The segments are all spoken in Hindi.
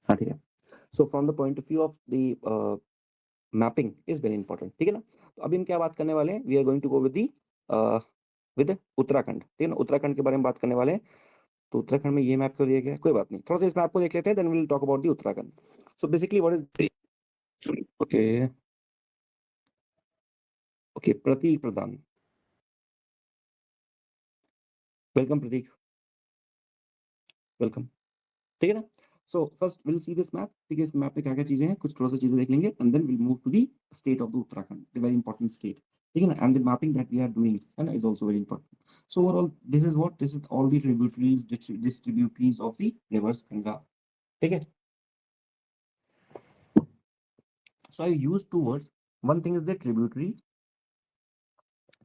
हाँ ठीक है। So from the point of view of the mapping is very important, ठीक है ना। तो अभी हम क्या बात करने वाले हैं, we are going to go with Uttarakhand, ठीक है ना। उत्तराखंड के बारे में बात करने वाले हैं। तो उत्तराखंड में ये मैप क्यों दिया गया है, कोई बात नहीं, थोड़ा सा इस मैप को देख लेते हैं, then will talk about the Uttarakhand. So basically what is, okay okay, Pratik Pradhan, welcome Pratik, welcome, ठीक है ना। So first will see this map, ठीक है। इस मैप पे क्या क्या चीजें हैं, कुछ थोड़ा सा चीजें देख लेंगे, and then will move to the state of the Uttarakhand, the very important state, ठीक है ना। And the mapping that we are doing है ना is also very important. So overall this is what, this is all the tributaries, distributaries of the rivers Ganga, ठीक है। So I use two words, one thing is the tributary,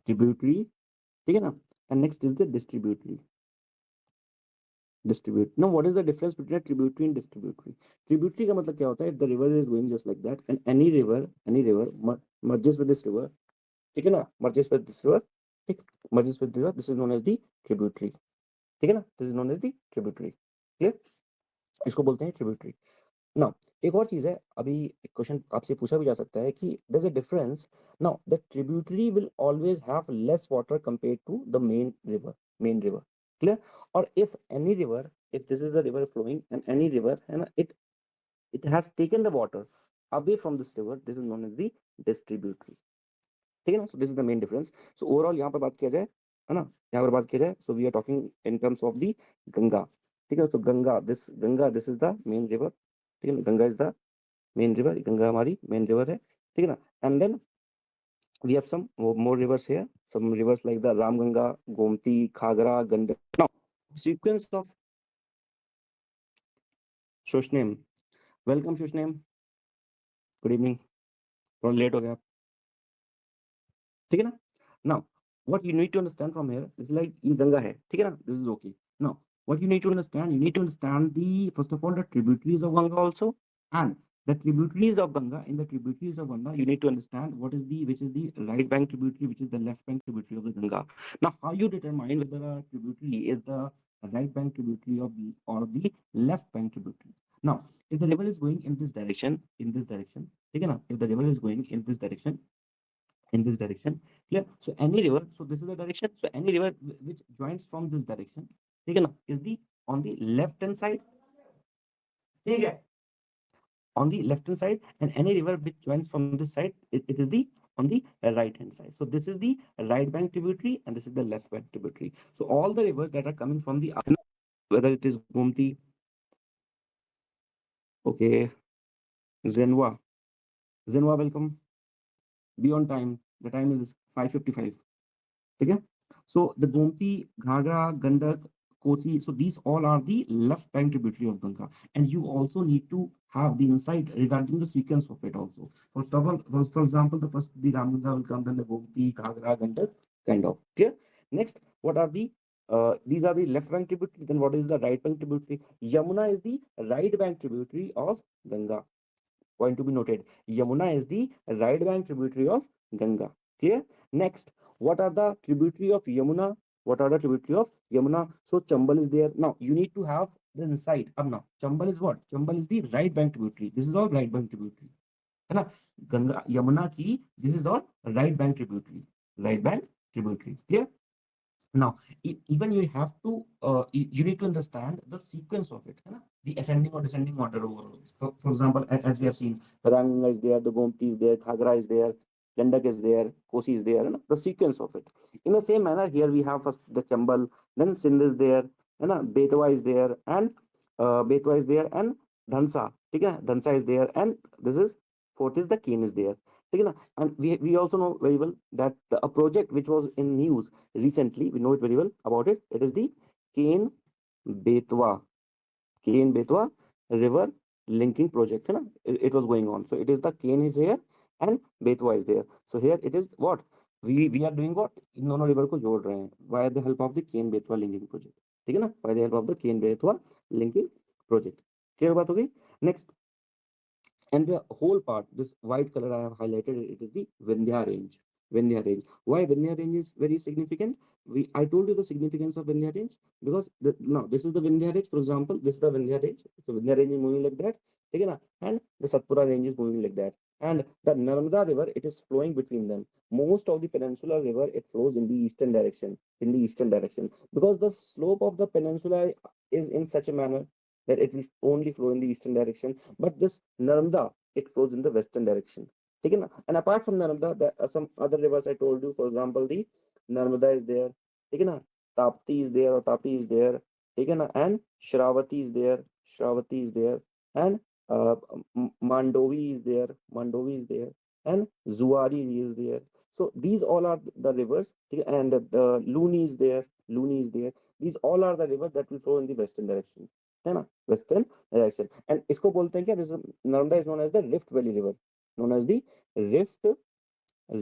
tributary, ठीक है ना, and next is the distributary, distribute. Now, what is the difference between a tributary and distributary? Tributary का मतलब क्या होता है? If the river is going just like that, and any river merges with this river, ठीक है ना, merges with this river, ठीक, merges with this river, this is known as the tributary, ठीक है ना, this is known as the tributary, clear? इसको बोलते हैं tributary. Now, एक और चीज है, अभी एक क्वेश्चन आपसे पूछा भी जा सकता है कि there's a difference. Now, the tributary will always have less water compared to the main river, clear? Or if any river, if this is a river flowing and any river, है ना, it has taken the water away from this river, this is known as the distributary, ठीक है ना। So this is the main difference. So overall यहाँ पर बात किया जाए, है ना, यहाँ पर बात किया जाए, so we are talking in terms of the Ganga, ठीक है। So Ganga this is the main river, ठीक है ना, Ganga is the main river, Ganga हमारी main river है, ठीक है ना। And then we have some more rivers here, some rivers like the Ramganga, Gomti, Khagra, Gandak. Now sequence of Shoshnem, welcome Shoshnem, good evening, थोड़ा लेट हो गया आप, ठीक है ना। Now what you need to understand from here is like ये गंगा है, ठीक है ना, this is okay. Now what you need to understand, you need to understand the first of all the tributaries of Ganga also, and the tributaries of Ganga, in the tributaries of Ganga you need to understand what is the, which is the right bank tributary, which is the left bank tributary of the Ganga. Now how you determine whether a tributary is the right bank tributary of the or the left bank tributary? Now if the river is going in this direction, ठीक है ना, if the river is going in this direction, clear? So any river, so this is the direction, so any river which joins from this direction, ठीक है ना, is the on the left hand side, ठीक है, on the left hand side, and any river which joins from this side, it is the on the right hand side. So this is the right bank tributary and this is the left bank tributary. So all the rivers that are coming from the, whether it is Gomti, okay, Zenwa, welcome, be on time, the time is 5:55, okay. So the Gomti, Ghagra, Gandak, Kosi, so these all are the left bank tributary of Ganga, and you also need to have the insight regarding the sequence of it also. First of all, for example, the first the Ramganga will come, then the Gomti, Ghagra, Gandak, kind of. Okay. Next, what are the these are the left bank tributary. Then what is the right bank tributary? Yamuna is the right bank tributary of Ganga. Point to be noted. Yamuna is the right bank tributary of Ganga. Clear? Next, what are the tributary of Yamuna? What are the tributary of Yamuna? So Chambal is there. Now you need to have the insight. Ab now Chambal is what? Chambal is the right bank tributary. This is all right bank tributary. है ना, गंगा यमुना की, this is all right bank tributary. Right bank tributary. Clear? Now even you have to you need to understand the sequence of it, है ना, the ascending or descending order overall. For example, as we have seen, the Ranga is there, the Gomti is there, Ghagra is there, Gandak is there, Kosi is there, है ना, the sequence of it. In the same manner here we have first the Chambal, then Sindh is there, है ना, Betwa is there, and Betwa is there, and Dhansa, ठीक है, Dhansa is there, and this is fourth is the Kane is there, ठीक है ना. And we also know very well that a project which was in news recently, we know it very well about it. It is the Kane Betwa, Kane Betwa river linking project, है ना. It was going on. So it is the Kane is here and Betwa is there. So here it is what we are doing, what इन दोनों river को जोड़ रहे हैं by the help of the Kane Betwa linking project, ठीक है ना, by the help of the Kane Betwa linking project. Clear बात हो गई. Next, and the whole part, this white color I have highlighted, it is the Vindhya range. Vindhya range. Why Vindhya range is very significant? I told you the significance of Vindhya range because now this is the Vindhya range. For example, this is the Vindhya range. So Vindhya range is moving like that, okay, na? And the Satpura range is moving like that. And the Narmada river, it is flowing between them. Most of the peninsular river, it flows in the eastern direction. In the eastern direction, because the slope of the peninsula is in such a manner that it will only flow in the eastern direction. But this Narmada, it flows in the western direction. Okay, and apart from Narmada, there are some other rivers I told you. For example, the Narmada is there. Okay, na? Tapti is there, or Tapi is there. Okay, na? And Shravati is there. Shravati is there. And Mandovi is there. Mandovi is there. And Zuari is there. So these all are the rivers. Okay, and the Luni is there. Luni is there. These all are the rivers that will flow in the western direction. है ना, वेस्टर्न डायरेक्शन. एंड इसको बोलते हैं क्या, this Narmada is known as the rift valley river, known as the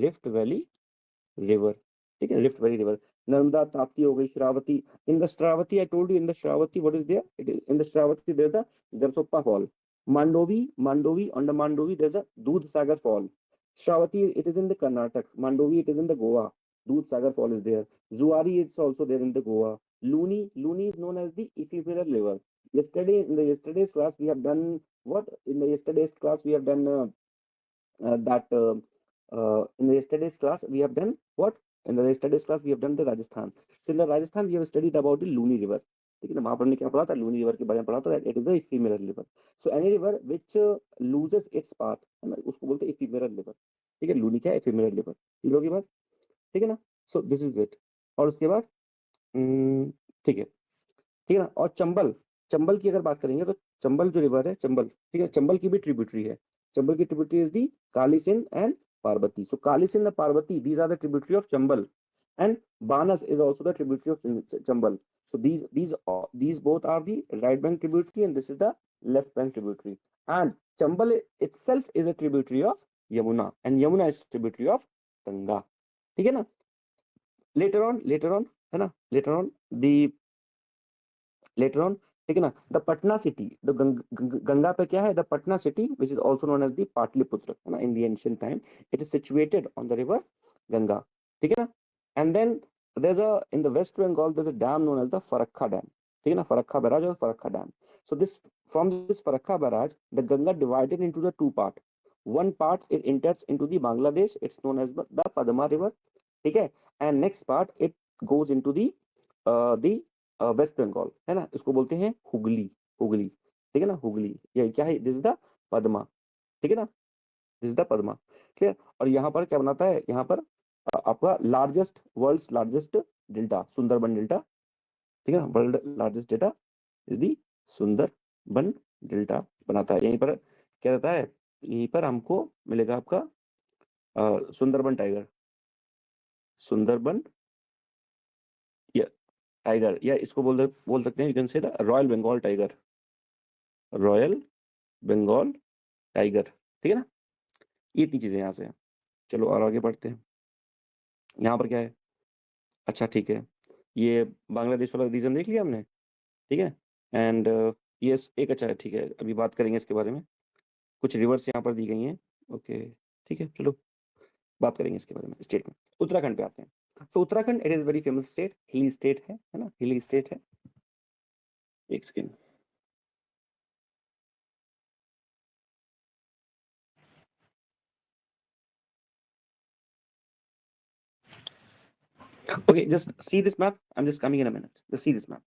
rift valley river. ठीक है, rift valley river. Narmada, Tapti हो गई, Shravati. In the Shravati, I told you, in the Shravati, what is there? It is in the Shravati, there's a Jarsoppa fall. Mandovi, on the Mandovi, there's a Dudh Sagar fall. Shravati, it is in the Karnataka. Mandovi, it is in the Goa. Dudh Sagar fall is there. Zuari, it's also there in the Goa. Luni is known as the ephemeral river. In the yesterday's class, we have done what? In the yesterday's class, we have done in the yesterday's class we have done what? In the yesterday's class we have done the Rajasthan. So in the Rajasthan we have studied about the Luni river. ठीक है ना, वहां पर हमने क्या पढ़ा था, लूनी रिवर के बारे में पढ़ा था. It is a ephemeral river. So any river which loses its path, है ना, उसको बोलते हैं इफीमेरल रिवर. ठीक है, लूनी क्या है, इफीमेरल रिवर. ठीक होगी बात, ठीक है ना. So this is it. और उसके बाद ठीक है, ठीक है ना. और चंबल, चंबल की अगर बात करेंगे तो चंबल जो रिवर है, चंबल, ठीक है, चंबल की भी ट्रिब्यूटरी है. चंबल की tributary is the Kali Sindh and Parvati. So Kali Sindh and Parvati, these are the tributary of Chambal, and Banas is also the tributary of Chambal. So these both are the right bank tributary, and this is the left bank tributary. And Chambal itself is a tributary of Yamuna, and Yamuna is tributary of Ganga. ठीक है ना. Later on, है ना, later on, ठीक है ना, the Patna city, the Ganga पे क्या है, the Patna city which is also known as the Pataliputra, है ना, in the ancient time. It is situated on the river Ganga. ठीक है ना. And then there's a in the West Bengal there's a dam known as the Farakka dam. ठीक है ना, फरक्का बैराज और Farakka dam. So this from this Farakka barrage, the Ganga divided into the two part. One part it enters into the Bangladesh, it's known as the Padma river. ठीक है. And next part it goes into the West Bengal, है ना, इसको बोलते हैं हुगली. हुगली, ठीक है ना, हुगली. ये क्या है, दिस इज द पद्मा. ठीक है ना, this is the Padma. Clear. और यहाँ पर क्या बनाता है, यहाँ पर आपका largest, world's largest delta, Sundarban delta. ठीक है ना, world largest delta is the Sundarban delta बनाता है. यहीं पर क्या रहता है, यहीं पर हमको मिलेगा आपका सुंदरबन टाइगर, सुंदरबन टाइगर, या इसको बोल सकते हैं, you can say the royal Bengal tiger, royal Bengal tiger. ठीक है ना. ये इतनी चीजें यहाँ से. चलो और आगे बढ़ते हैं. यहाँ पर क्या है, अच्छा ठीक है, ये बांग्लादेश वाला रीजन देख लिया हमने. ठीक है. एंड ये एक अच्छा है, ठीक है, अभी बात करेंगे इसके बारे में. कुछ रिवर्स यहाँ पर दी गई हैं. ओके, ठीक है, चलो बात करेंगे इसके बारे में. स्टेट में उत्तराखंड पे आते हैं. तो Uttarakhand it is very famous state, हिली स्टेट है ना, हिली स्टेट है. एक second. Okay, just see this map. I'm just coming in a minute. Just see this map.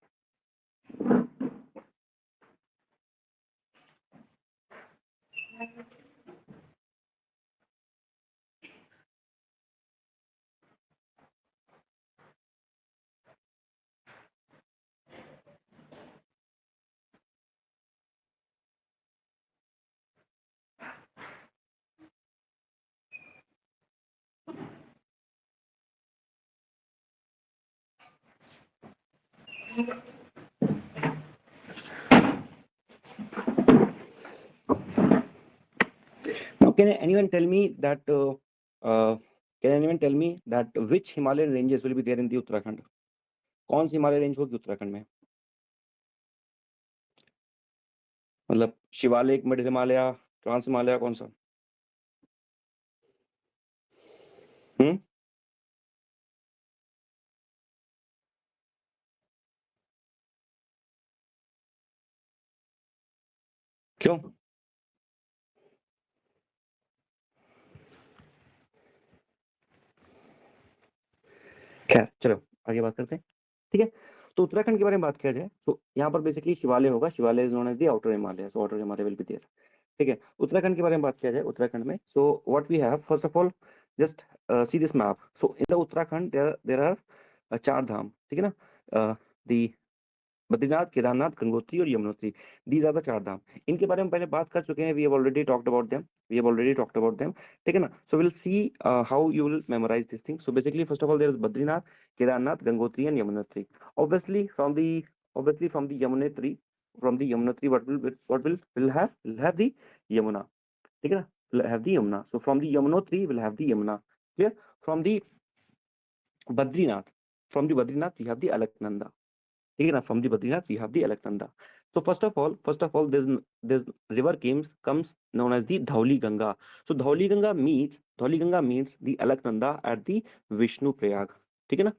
Now, can anyone tell me that? Can anyone tell me that which Himalayan ranges will be there in the Uttarakhand? कौन सी हिमालय रेंज होगी उत्तराखंड में? मतलब शिवालिक, मिड हिमालय, ट्रांस हिमालय, कौन सा? क्यों? खैर चलो आगे बात करते हैं, ठीक है। तो उत्तराखंड के बारे में बात किया जाए तो यहाँ पर बेसिकली शिवालय होगा, Shivalaya is known as the outer Himalaya, so outer Himalaya will be there, ठीक है। उत्तराखंड के बारे में बात किया जाए, उत्तराखंड में so what we have first of all, just see this map. So in the Uttarakhand there are 4 dham, ठीक है ना, दी बद्रीनाथ, केदारनाथ, गंगोत्री और Yamunotri, these are the 4 dham. इनके बारे में पहले बात कर चुके हैं, we have already talked about them, we have already talked about them, ठीक है ना। So will see how you will memorise this thing. So basically first of all there is Badrinath, Kedarnath, Gangotri and Yamunotri. Obviously from the Yamunotri, what will have the Yamuna, ठीक है ना, will have the Yamuna. So from the Yamunotri will have the Yamuna, clear? From the Badrinath, we have the Alaknanda, ठीक है ना, from the Badrinath we have the Alaknanda. So first of all, this river comes known as the Dhauli Ganga. So Dhauli Ganga meets the Alaknanda at the Vishnu Prayag, ठीक है ना।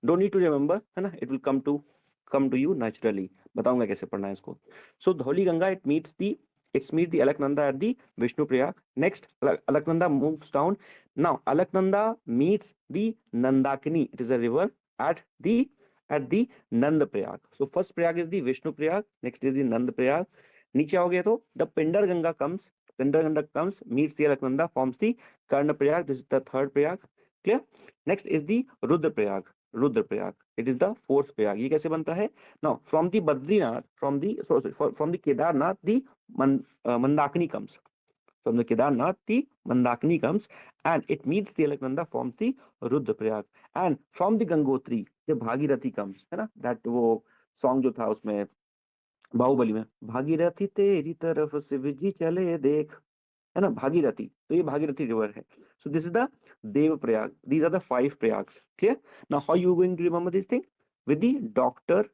Don't need to remember, है ना, it will come to you naturally. बताऊंगा कैसे पढ़ना है इसको। So Dhauli Ganga it meets the Alaknanda at the Vishnu Prayag. Next, Alaknanda moves down. Now Alaknanda meets the Nandakini. It is a river at the Nand Prayag. So first Prayag is the Vishnu Prayag, next is the Nand Prayag. नीचे आओगे तो the Pindar Ganga comes, meets the Alaknanda, forms the Karna Prayag. This is the third Prayag, clear? Next is the Rudra Prayag. It is the fourth Prayag. ये कैसे बनता है? Now from the Badrinath, from the Kedarnath, the Mandakini comes. From the Kedarnath, the Mandakini comes and it meets the Alaknanda, forms the Rudraprayag. And from the Gangotri, the Bhagirathi comes, है ना, that वो song जो था उसमें बाहुबली में, भागीरथी तेरी तरफ से विजी चले देख, है ना, भागीरथी, तो ये भागीरथी रिवर है। So this is the Dev Prayag. These are the 5 Prayags. Clear? Now how you going to remember this thing? With the Dr.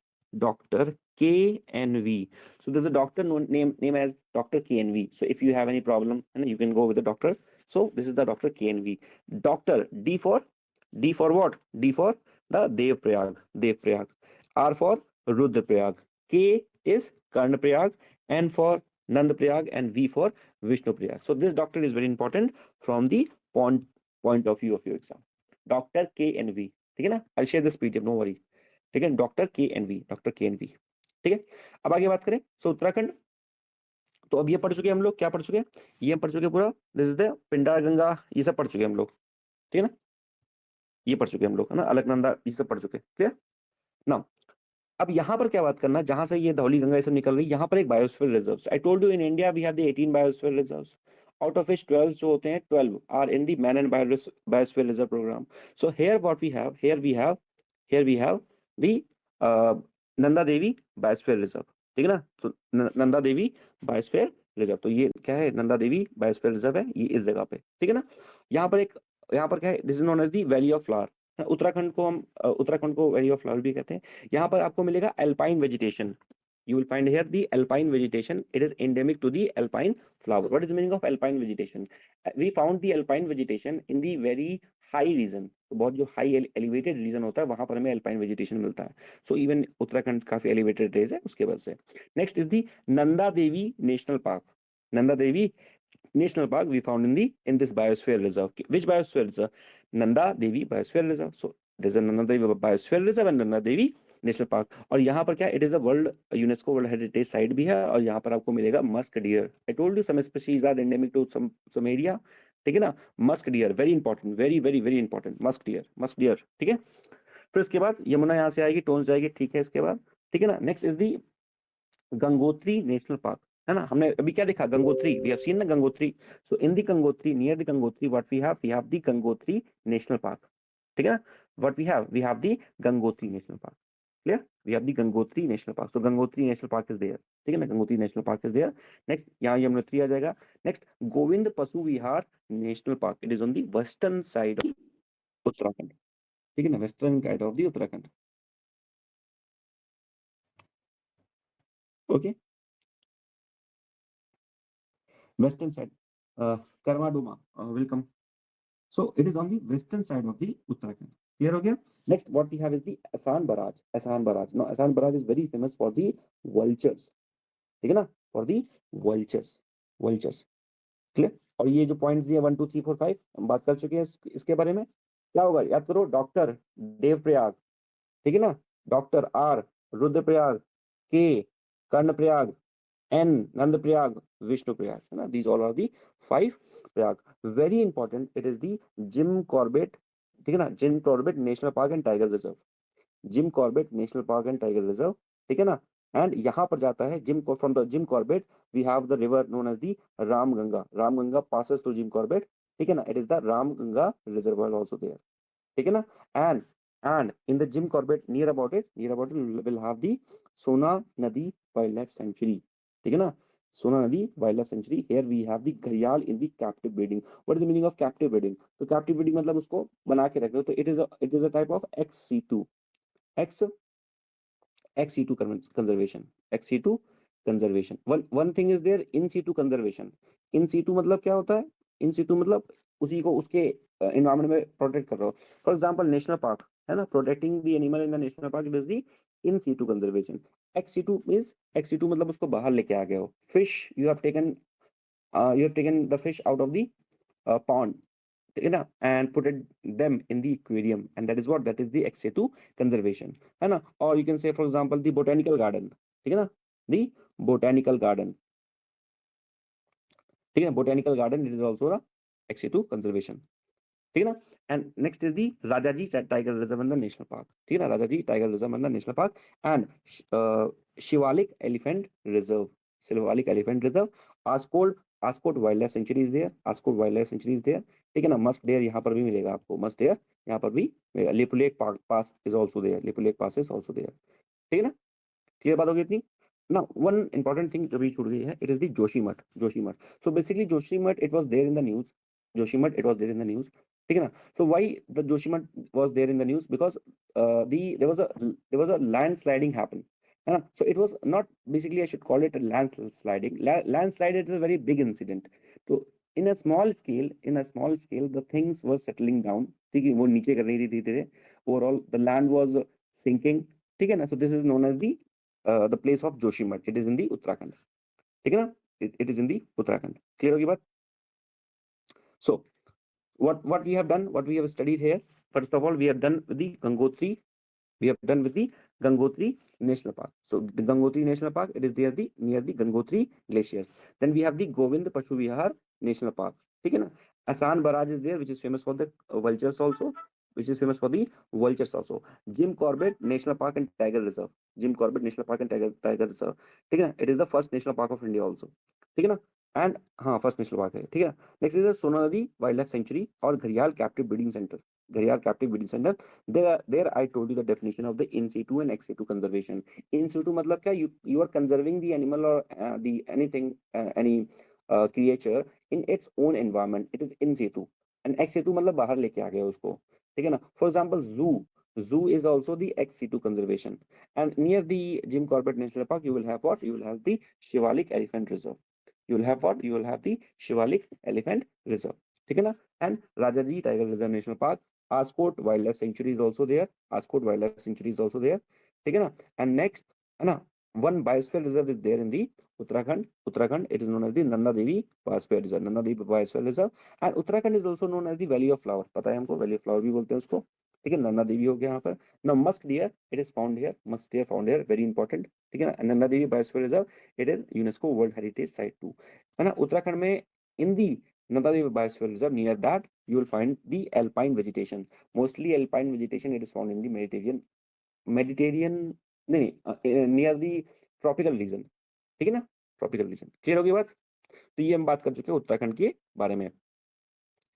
KNV. So there's a doctor name as Dr. KNV. So if you have any problem, you can go with the doctor. So this is the Dr. KNV. Doctor, D for what? D for the Dev Prayag. R for Rudra Prayag. K is Karna Prayag. N for Nand Prayag, and V for Vishnu Prayag. So this doctor is very important from the point of view of your exam. Dr. KNV, ठीक है ना? I'll share this PDF, no worry. ठीक है, डॉक्टर KNV, ठीक है। अब आगे बात करें, सो उत्तराखंड, तो अब ये पढ़ चुके हम लोग, क्या पढ़ चुके हैं, ये पढ़ चुके पूरा, this is the Pindar Ganga, ये सब पढ़ चुके हम लोग, ठीक है ना, ये पढ़ चुके हम लोग, है ना, अलकनंदा, ये सब पढ़ चुके, क्लियर ना। अब यहाँ पर क्या बात करना, जहां से ये धौली गंगा ये सब निकल रही, यहाँ पर एक biosphere reserves, I told you in India we have the 18 biosphere reserves, out of which 12 जो होते हैं, 12 are in the Man and Biosphere Reserve program. So here what we have, here we have the Nanda Devi biosphere reserve, ठीक है ना। तो नंदा देवी बायोस्फीयर रिजर्व, तो ये क्या है, नंदा देवी बायोस्फीयर रिजर्व है, ये इस जगह पे, ठीक है ना। यहाँ पर क्या है, this is known as the valley of flower. Uttarakhand को वैली ऑफ फ्लावर भी कहते हैं। यहाँ पर आपको मिलेगा alpine vegetation, you will find here the alpine vegetation. It is endemic to the alpine flower. What is the meaning of alpine vegetation? We found the alpine vegetation in the very high region. तो बहुत जो high elevated region होता है वहां पर हमें alpine vegetation मिलता है। So even उत्तराखंड काफी elevated range है उसके वजह से। Next is the Nanda Devi National Park. Nanda Devi National Park we found in this biosphere reserve. Which biosphere reserve? Nanda Devi Biosphere Reserve. So there's a Nanda Devi Biosphere Reserve and Nanda Devi national park. और यहाँ पर क्या, it is a UNESCO world heritage site भी है, और यहाँ पर आपको मिलेगा musk deer. I told you some species are endemic to some area, ठीक है ना। Musk deer very important, very important, musk deer, ठीक है। फिर उसके बाद यमुना यहाँ से आएगी, टोन्स जाएगी, ठीक है, इसके बाद, ठीक है ना। Next is the Gangotri national park, है ना। हमने अभी क्या देखा, गंगोत्री, वी हैव सीन ना Gangotri. So in the Gangotri, near the Gangotri, what we have the Gangotri national park, ठीक है ना। What we have the Gangotri national park, clear? We have the Gangotri National Park. So Gangotri National Park is there, ठीक है ना, Gangotri National Park is there. Next यहाँ यमुनोत्री आ जाएगा। Next Govind Pashu Vihar national park, it is on the western side of Uttarakhand, ठीक है ना, western side of the Uttarakhand, okay, western side, Karmaduma, welcome. So it is on the western side of the Uttarakhand. Clear हो गया? Next what we have is the Asan Barrage. Now Asan Barrage is very famous for the vultures, ठीक है ना, for the vultures, vultures. Clear? और ये जो पॉइंट्स दिए 1 2 3 4 5 हम बात कर चुके हैं इसके बारे में। क्या होगा याद करो, डॉक्टर देवप्रयाग, ठीक है ना, डॉक्टर आर रुद्रप्रयाग, के कर्णप्रयाग, एन नंदप्रयाग, विष्णुप्रयाग, है ना, these all are the 5 Prayag. Very important, it is the Jim Corbett, ठीक है ना, Jim Corbett national park and tiger reserve, Jim Corbett national park and tiger reserve, ठीक है ना। एंड यहाँ पर जाता है Jim, from the Jim Corbett we have the river known as the Ramganga, Ramganga passes through Jim Corbett, ठीक है ना, it is the Ramganga reservoir also there, ठीक है ना। And in the Jim Corbett near about it will have the सोना नदी वाइल्ड लाइफ सेंचुरी, ठीक है ना, सोना नदी wild life sanctuary. Here we have the घड़ियाल in the captive breeding. What is the meaning of captive breeding? तो कैप्टिव ब्रीडिंग मतलब उसको बना के रख रहे हो, तो it is a type of XC2, X XC2 conservation, XC2 conservation. One thing is there, in situ conservation. In situ मतलब क्या होता है? In situ मतलब उसी को उसके environment में protect कर रहे हो। For example, national park है ना, protecting the animal in the national park, it is the in situ conservation. XC2 means, XC2 मतलब उसको बाहर लेके आ गए हो। Fish you have taken the fish out of the pond, ठीक है ना, and put it them in the aquarium, and that is what, that is the XA2 conservation, है ना। or you can say for example the botanical garden, ठीक है ना, the botanical garden, ठीक है, botanical garden, it is also a XA2 conservation, ठीक है ना। And next is the Rajaji tiger reserve and the national park, ठीक है ना, Rajaji tiger reserve and the national park. And Shivalik elephant reserve, Shivalik elephant reserve. Askot, Askot wild life sanctuary is there, Askot wild life sanctuary is there, ठीक है ना। मस्क डेयर यहाँ पर भी मिलेगा आपको, मस्क डेयर यहाँ पर भी मिलेगा। Lipulekh pass is also there, Lipulekh pass is also there, ठीक है ना। क्लियर बात होगी इतनी ना। वन इंपॉर्टेंट थिंग जो भी छूट गई है, it is the Joshimath, Joshimath. So basically Joshimath it was there in the news, Joshimath it was there in the news, ठीक है ना। So why the Joshimath was there in the news? Because there was a land sliding happen, है ना। So it was not, basically I should call it land sliding, land slide it is a very big incident. तो in a small scale, in a small scale the things were settling down, ठीक है, वो नीचे कर रही थी धीरे धीरे, overall the land was sinking, ठीक है ना। So this is known as the the place of Joshimath. It is in the Uttarakhand. ठीक है ना? It is in the Uttarakhand. Clear होगी बात? So what we have done, what we have studied here. First of all, we have done with the Gangotri. We have done with the Gangotri National Park. So the Gangotri National Park, it is there the near the Gangotri glaciers. Then we have the Govind Pashu Vihar National Park. ठीक है ना? Asan Barrage is there, which is famous for the vultures also. Which is famous for the vultures also. Jim Corbett National Park and Tiger Reserve. Jim Corbett National Park and Tiger Reserve. ठीक है ना? It is the first national park of India also. ठीक है ना? एंड हाँ, फर्स्ट नेशनल पार्क है, ठीक है। नेक्स्ट इज सोना नदी वाइल्ड लाइफ सेंचुरी और घड़ियाल कैप्टिव ब्रीडिंग सेंटर, घड़ियाल captive breeding centre. there I told you the definition of the in situ and ex situ conservation. In situ मतलब क्या, you are conserving the animal or the anything any creature in its own environment, it is in situ. and ex situ मतलब बाहर लेके आ गए उसको, ठीक है ना। for example zoo is also the ex situ conservation. And near the Jim Corbett National Park you will have what, you will have the Shivalik Elephant Reserve, you will have what, you will have the Shivalik Elephant Reserve, ठीक है ना। and Rajaji Tiger Reserve National Park, Ascot Wildlife Sanctuary is also there, Ascot Wildlife Sanctuary is also there, ठीक है ना। and next है ना, one biosphere reserve is there in the Uttarakhand, it is known as the Nanda Devi Biosphere Reserve, Nanda Devi Biosphere Reserve। and Uttarakhand is also known as the Valley of Flower, पता है हमको, Valley of Flower भी बोलते हैं उसको, ठीक है। नंदा देवी हो गया यहाँ पर। now musk deer it is found here, musk deer found here, very important, ठीक है ना। Nanda Devi biosphere reserve, it is UNESCO World Heritage Site too, है ना। उत्तराखंड में in the Nanda Devi Biosphere Reserve, near that you will find the alpine vegetation, mostly alpine vegetation, it is found in the Mediterranean नहीं, near the tropical region, ठीक है ना, tropical region। क्लियर होगी बात? तो ये हम बात कर चुके हैं उत्तराखंड के बारे में।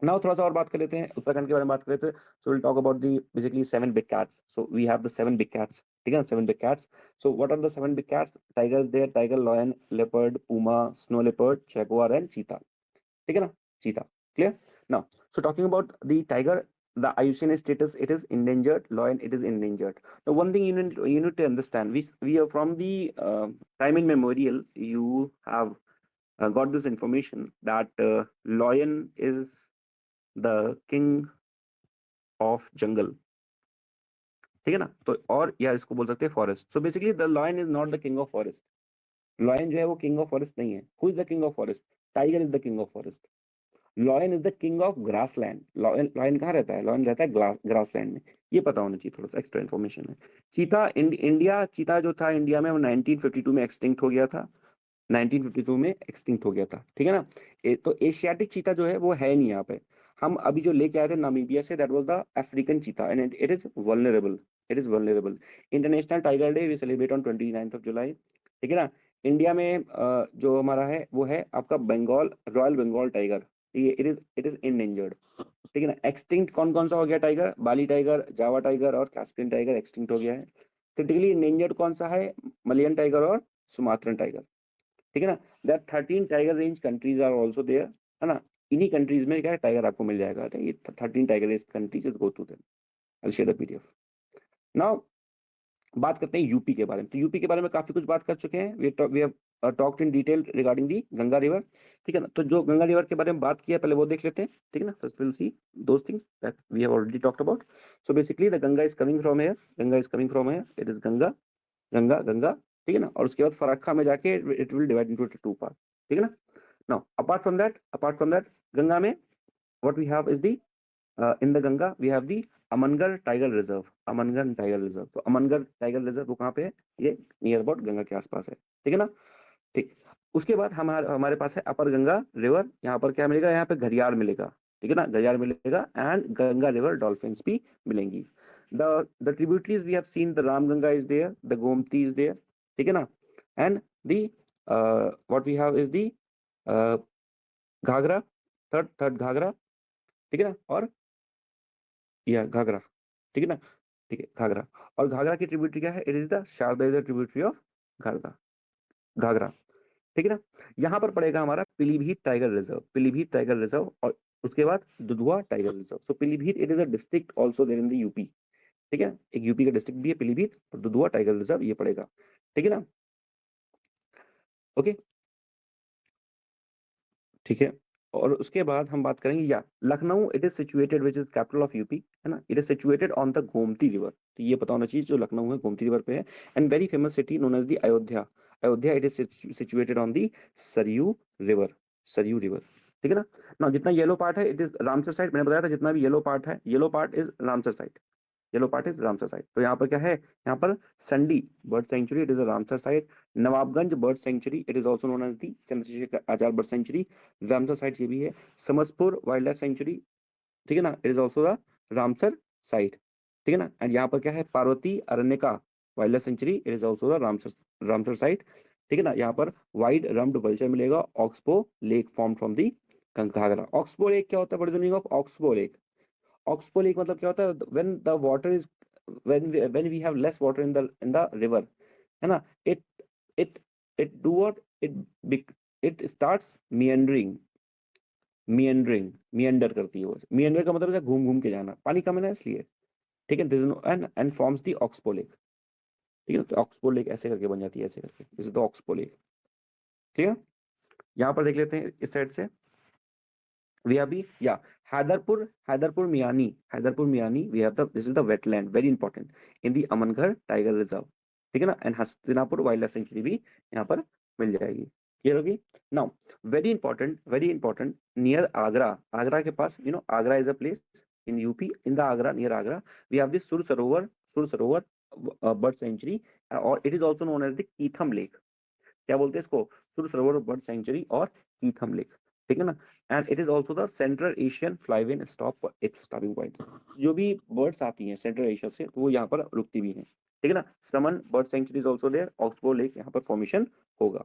नाउ थोड़ा सा और बात कर लेते हैं उत्तराखंड के बारे में, बात कर लेते हैं। So will talk about the basically 7 big cats. So we have the 7 big cats, ठीक है ना, 7 big cats. So what are the 7 big cats? Tiger there, tiger, lion, leopard, puma, snow leopard, jaguar and cheetah, ठीक है ना, cheetah. Clear? Now so talking about the tiger, the IUCN status, it is endangered, lion it is endangered. Now one thing you need to understand, we are from the time immemorial, you have got this information that lion is the king of jungle, ठीक है ना। तो और या इसको बोल सकते हैं forest. So basically the lion is not the king of forest, lion जो है वो किंग ऑफ फॉरेस्ट नहीं है। Who is the king of forest? Tiger is the king of forest. Lion is the king of grassland. Lion lion कहाँ रहता है? लॉयन रहता है ग्रासलैंड में। ये पता होना चाहिए, थोड़ा सा एक्स्ट्रा इन्फॉर्मेशन है। चीता इंडिया, चीता जो था इंडिया में वो 1952 में एक्सटिंक्ट हो गया था। 1952 में एक्सटिंक्ट हो गया था, ठीक है ना। तो एशियाटिक चीता जो है वो है नहीं यहाँ पे। हम अभी जो लेके आए थे नामीबिया से, that was the African cheetah and it is vulnerable. It is vulnerable. International tiger day we celebrate on 29 July, ठीक है ना। इंडिया में जो हमारा है वो है आपका बंगाल, रॉयल बंगाल टाइगर। ये इट इज इंडेंजर्ड, ठीक है ना। एक्सटिंक्ट कौन कौन सा हो गया tiger? Bali tiger, Java tiger और कैस्पियन टाइगर एक्सटिंक्ट हो गया है। क्रिटिकली इंडेंजर्ड कौन सा है? मलयन टाइगर और सुमात्रन टाइगर, ठीक है ना। There 13 tiger range countries are also there, है ना। इन्हीं कंट्रीज में क्या है, टाइगर आपको मिल जाएगा। तो ये 13 tiger range countries, go to them, I share the PDF now. बात करते हैं यूपी के बारे में। तो यूपी के बारे में काफी कुछ बात कर चुके हैं। We have talked in detail regarding the Ganga river, ठीक है ना। तो जो गंगा रिवर के बारे में बात किया पहले वो देख लेते हैं, ठीक है ना। First will see those things that we have already talked about. So basically the Ganga is coming from here, Ganga is coming from here, it is Ganga, Ganga Ganga, ठीक है ना। और उसके बाद फरक्का में जाके it will divide into two part, ठीक है ना। Now apart from that Ganga में what we have is the in the Ganga we have the Amangarh Tiger Reserve, Amangarh Tiger Reserve। तो अमनगढ़ टाइगर रिजर्व वो कहाँ पे है? ये नियर अबाउट गंगा के आसपास है, ठीक है ना। ठीक। उसके बाद हमारे हमारे पास है अपर गंगा रिवर। यहाँ पर क्या मिलेगा? यहाँ पे घड़ियाल मिलेगा, ठीक है ना, घड़ियाल मिलेगा। एंड गंगा रिवर डॉल्फिन्स भी मिलेंगी। The tributaries we have seen, the Ramganga is there, the Gomti is there, ठीक है ना। And the what we have is the Ghaghara, third third Ghaghara, ठीक है ना। और या घाघरा, ठीक है ना। ठीक है, घाघरा। और घाघरा की ट्रिब्यूटरी क्या है? It is the Sharda is the tributary of Ghaghara, Ghaghara, ठीक है ना। यहाँ पर पड़ेगा हमारा Pilibhit tiger reserve, Pilibhit tiger reserve. और उसके बाद Dudhwa tiger reserve. So Pilibhit it is a district also there in the UP, ठीक है। एक यूपी का डिस्ट्रिक्ट भी है पीलीभीत, और दुधवा टाइगर रिजर्व ये पड़ेगा, ठीक है ना। ओके, ठीक है। और उसके बाद हम बात करेंगे या Lucknow, it is situated which is capital of UP, है ना। It is situated on the Gomti river. तो ये पता होना चाहिए जो लखनऊ है गोमती रिवर पे है। And very famous city known as the Ayodhya, Ayodhya it is situated on the Saryu river, Saryu river, ठीक है ना। ना जितना येलो पार्ट है इट इज रामसर साइड, मैंने बताया था जितना भी येलो पार्ट है, yellow part is Ramsar site, yellow part is Ramsar site. तो यहाँ पर क्या है? यहाँ पर Sandi bird sanctuary, it is a Ramsar site. Nawabganj bird sanctuary, it is also known as the Chandrashekhar Azad bird sanctuary, Ramsar site ये भी है। समसपुर वाइल्ड लाइफ सेंचुरी, ठीक है ना, it is also the Ramsar site, ठीक है ना। एंड यहाँ पर क्या है? Parvati Aranyaka wild life sanctuary, it is also the Ramsar site, ठीक है ना। यहाँ पर वाइड रम्ड वल्चर मिलेगा। Oxbow lake form from the Ghaghara. Oxbow lake क्या होता है? What is the meaning of oxbow lake? Oxbow lake मतलब क्या होता है? When the water is, when we have less water in the river, है ना, it it it do what it starts meandering, meander करती है वो। meander का मतलब है घूम घूम के जाना, पानी कम है ना इसलिए, ठीक है। This is and forms the oxbow lake, ठीक है। तो ऑक्सबो लेक ऐसे करके बन जाती है, ऐसे करके, this is the oxbow lake, ठीक है। यहाँ पर देख लेते हैं इस साइड से we have the yeah Hyderpur Miani we have the, this is the wetland very important in the Amangarh Tiger Reserve, ठीक है ना। And Hastinapur wild life sanctuary भी यहाँ पर मिल जाएगी, क्लियर होगी। Now very important near Agra, Agra के पास Agra is a place in UP, in the Agra, near Agra we have this Sur Sarovar bird sanctuary, और it is also known as the Keetham lake. क्या बोलते हैं इसको? सुर सरोवर बर्ड सेंचुरी और कीथम लेक, ठीक है ना। And it is also the central Asian flyway stop stopping point. जो भी बर्ड्स आती हैं सेंट्रल एशिया से तो वो यहाँ पर रुकती भी हैं, ठीक है ना। Saman bird sanctuary is also there, oxbow lake यहाँ पर फॉर्मेशन होगा,